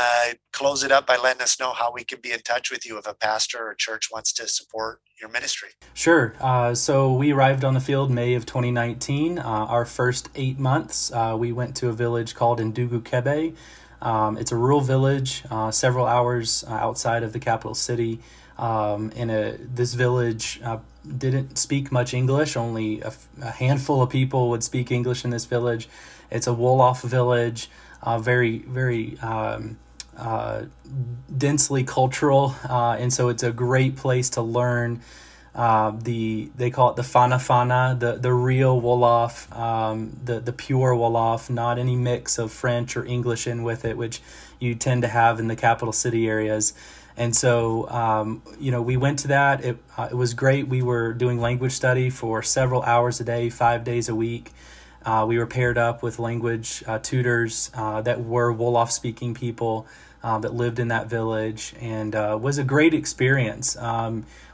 B: close it up by letting us know how we can be in touch with you if a pastor or church wants to support your ministry.
C: Sure. So we arrived on the field May of 2019. Our first 8 months, we went to a village called Ndugu Kebe. It's a rural village, several hours outside of the capital city. This village didn't speak much English. Only a handful of people would speak English in this village. It's a Wolof village, very, very densely cultural, and so it's a great place to learn. They call it the Fana Fana, the real Wolof, the pure Wolof, not any mix of French or English in with it, which you tend to have in the capital city areas. And so, we went to that. It was great. We were doing language study for several hours a day, 5 days a week. We were paired up with language tutors that were Wolof-speaking people that lived in that village, and was a great experience.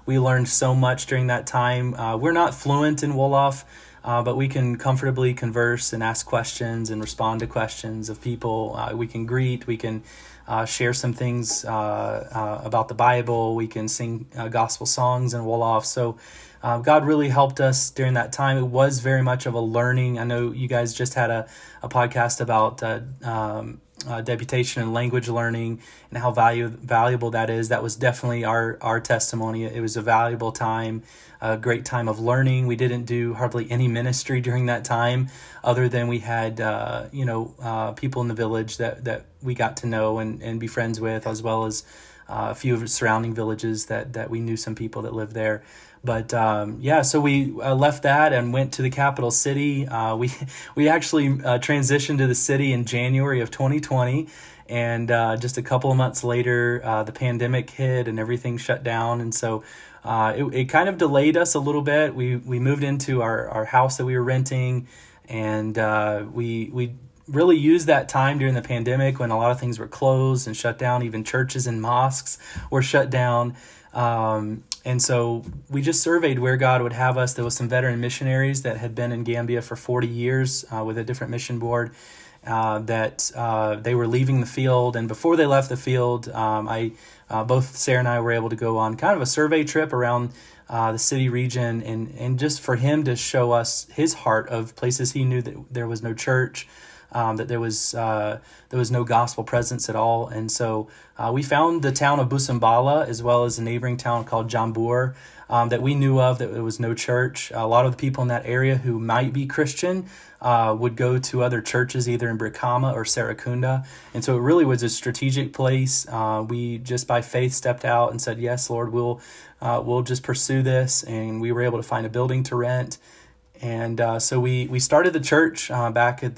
C: We learned so much during that time. We're not fluent in Wolof, but we can comfortably converse and ask questions and respond to questions of people. We can greet. We can share some things about the Bible. We can sing gospel songs in Wolof. So God really helped us during that time. It was very much of a learning. I know you guys just had a podcast about deputation and language learning and how valuable that is. That was definitely our testimony. It was a valuable time, a great time of learning. We didn't do hardly any ministry during that time, other than we had people in the village that we got to know and be friends with, as well as a few of the surrounding villages that we knew some people that lived there. But so we left that and went to the capital city. We actually transitioned to the city in January of 2020, and just a couple of months later, the pandemic hit and everything shut down, and so it kind of delayed us a little bit. We moved into our house that we were renting, and we really used that time during the pandemic when a lot of things were closed and shut down. Even churches and mosques were shut down. And so we just surveyed where God would have us. There was some veteran missionaries that had been in Gambia for 40 years with a different mission board that they were leaving the field. And before they left the field, both Sarah and I were able to go on kind of a survey trip around the city region and just for him to show us his heart of places he knew that there was no church, that there was no gospel presence at all. And so we found the town of Busambala, as well as a neighboring town called Jambur, that we knew of, that there was no church. A lot of the people in that area who might be Christian would go to other churches, either in Brikama or Sarakunda. And so it really was a strategic place. We just by faith stepped out and said, yes, Lord, we'll just pursue this. And we were able to find a building to rent. And so we started the church back at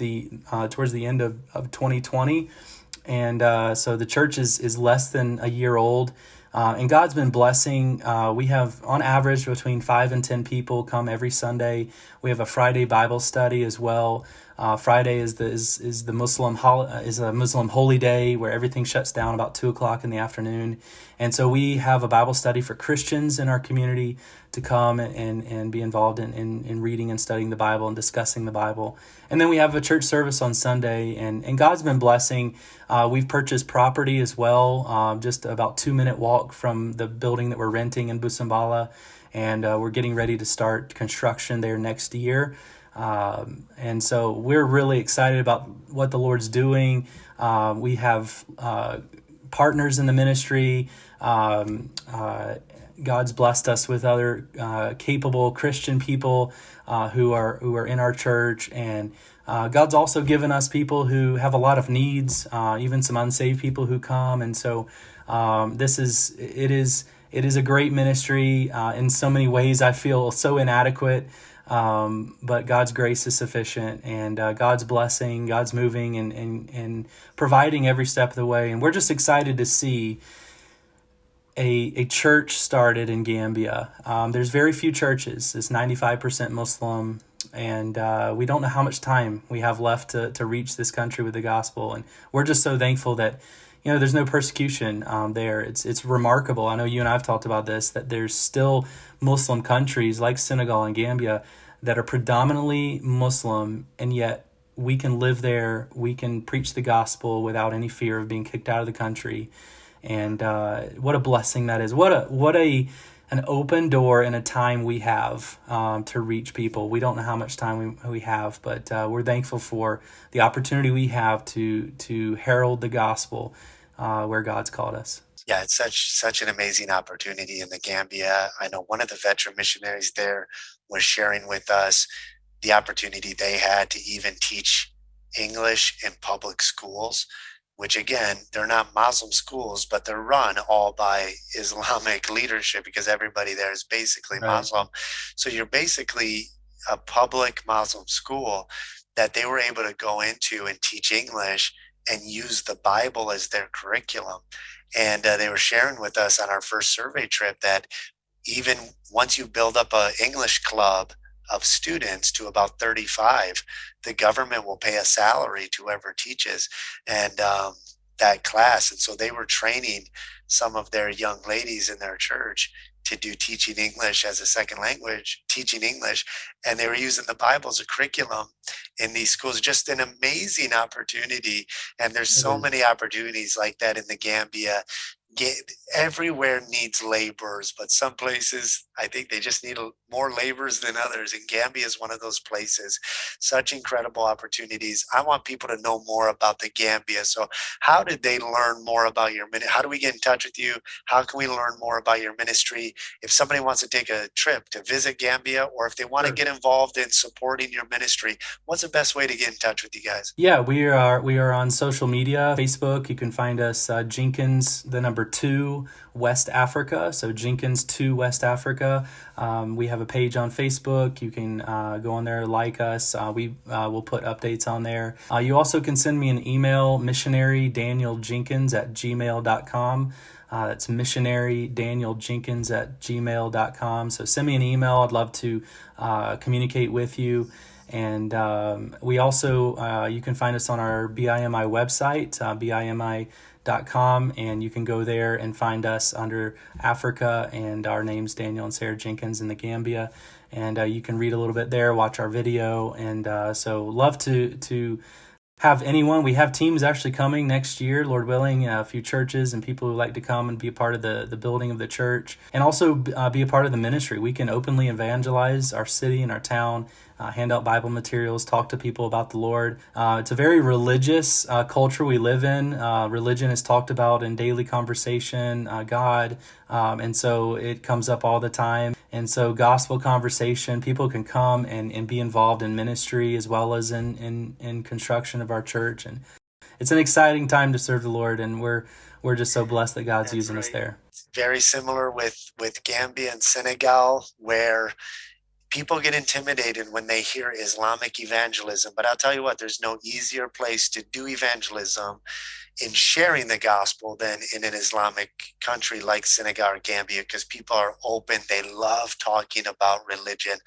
C: towards the end of 2020. And so the church is less than a year old. And God's been blessing. We have, on average, between 5 and 10 people come every Sunday. We have a Friday Bible study as well. Friday is a Muslim holy day where everything shuts down about 2:00 in the afternoon. And so we have a Bible study for Christians in our community to come and be involved in reading and studying the Bible and discussing the Bible. And then we have a church service on Sunday, and God's been blessing. We've purchased property as well, just about 2-minute walk from the building that we're renting in Busambala, and we're getting ready to start construction there next year. And so we're really excited about what the Lord's doing. We have partners in the ministry. God's blessed us with other capable Christian people who are in our church, and God's also given us people who have a lot of needs, even some unsaved people who come. And so it is a great ministry. In so many ways, I feel so inadequate. But God's grace is sufficient, and God's blessing, God's moving and providing every step of the way. And we're just excited to see a church started in Gambia. There's very few churches. It's 95% Muslim, and we don't know how much time we have left to reach this country with the gospel. And we're just so thankful that, there's no persecution there. It's remarkable. I know you and I have talked about this, that there's still Muslim countries like Senegal and Gambia that are predominantly Muslim, and yet we can live there. We can preach the gospel without any fear of being kicked out of the country. And what a blessing that is. What an open door and a time we have to reach people. We don't know how much time we have, but we're thankful for the opportunity we have to herald the gospel where God's called us.
B: Yeah, it's such an amazing opportunity in the Gambia. I know one of the veteran missionaries there was sharing with us the opportunity they had to even teach English in public schools, which again, they're not Muslim schools, but they're run all by Islamic leadership because everybody there is basically
C: Right.
B: Muslim. So you're basically a public Muslim school that they were able to go into and teach English and use the Bible as their curriculum. And they were sharing with us on our first survey trip that even once you build up an English club of students to about 35, the government will pay a salary to whoever teaches and that class. And so they were training some of their young ladies in their church to do teaching English as a second language, teaching English, and they were using the Bible as a curriculum in these schools. Just an amazing opportunity. And there's so many opportunities like that in the Gambia. Everywhere needs laborers, but some places I think they just need more laborers than others, and Gambia is one of those places. Such incredible opportunities. I want people to know more about the Gambia. So how did they learn more about your ministry? How do we get in touch with you? How can we learn more about your ministry? If somebody wants to take a trip to visit Gambia, or if they want to get involved in supporting your ministry, what's the best way to get in touch with you guys?
C: Yeah, we are on social media, Facebook. You can find us Jenkins, the number 2, West Africa. So Jenkins 2 West Africa. We have a page on Facebook. You can go on there, like us. We will put updates on there. You also can send me an email, missionarydanieljenkins@gmail.com. That's missionarydanieljenkins@gmail.com. So send me an email. I'd love to communicate with you. And we also, you can find us on our BIMI website, BIMI.com, and you can go there and find us under Africa, and our name's Daniel and Sarah Jenkins in the Gambia. And you can read a little bit there, watch our video, and so love to have anyone. We have teams actually coming next year, Lord willing, a few churches and people who like to come and be a part of the building of the church, and also be a part of the ministry. We can openly evangelize our city and our town, hand out Bible materials, talk to people about the Lord. It's a very religious culture we live in. Religion is talked about in daily conversation, God, and so it comes up all the time. And so gospel conversation, people can come and be involved in ministry as well as in construction of our church. And it's an exciting time to serve the Lord, and we're just so blessed that God's using us there.
B: It's very similar with Gambia and Senegal, where people get intimidated when they hear Islamic evangelism. But I'll tell you what, there's no easier place to do evangelism in sharing the gospel than in an Islamic country like Senegal or Gambia, because people are open. They love talking about religion,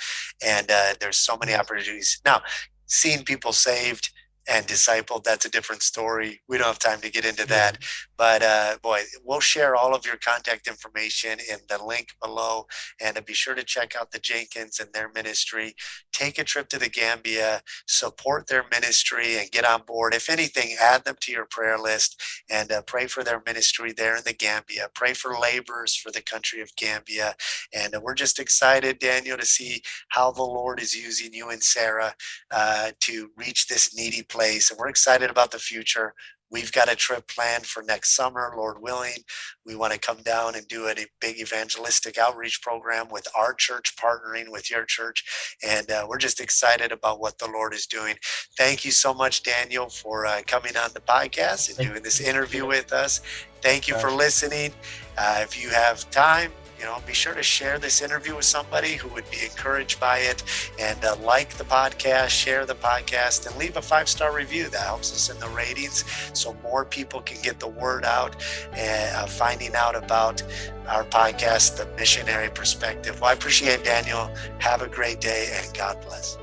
B: and there's so many opportunities. Now, seeing people saved and discipled, that's a different story. We don't have time to get into that. But boy, we'll share all of your contact information in the link below. And be sure to check out the Jenkins and their ministry. Take a trip to the Gambia, support their ministry, and get on board. If anything, add them to your prayer list, and pray for their ministry there in the Gambia. Pray for laborers for the country of Gambia. And we're just excited, Daniel, to see how the Lord is using you and Sarah to reach this needy place. And we're excited about the future. We've got a trip planned for next summer, Lord willing. We want to come down and do a big evangelistic outreach program with our church, partnering with your church. And we're just excited about what the Lord is doing. Thank you so much, Daniel, for coming on the podcast and doing this interview with us. Thank you for listening. If you have time, be sure to share this interview with somebody who would be encouraged by it, and like the podcast, share the podcast, and leave a 5-star review. That helps us in the ratings so more people can get the word out and finding out about our podcast, The Missionary Perspective. Well, I appreciate it, Daniel. Have a great day, and God bless.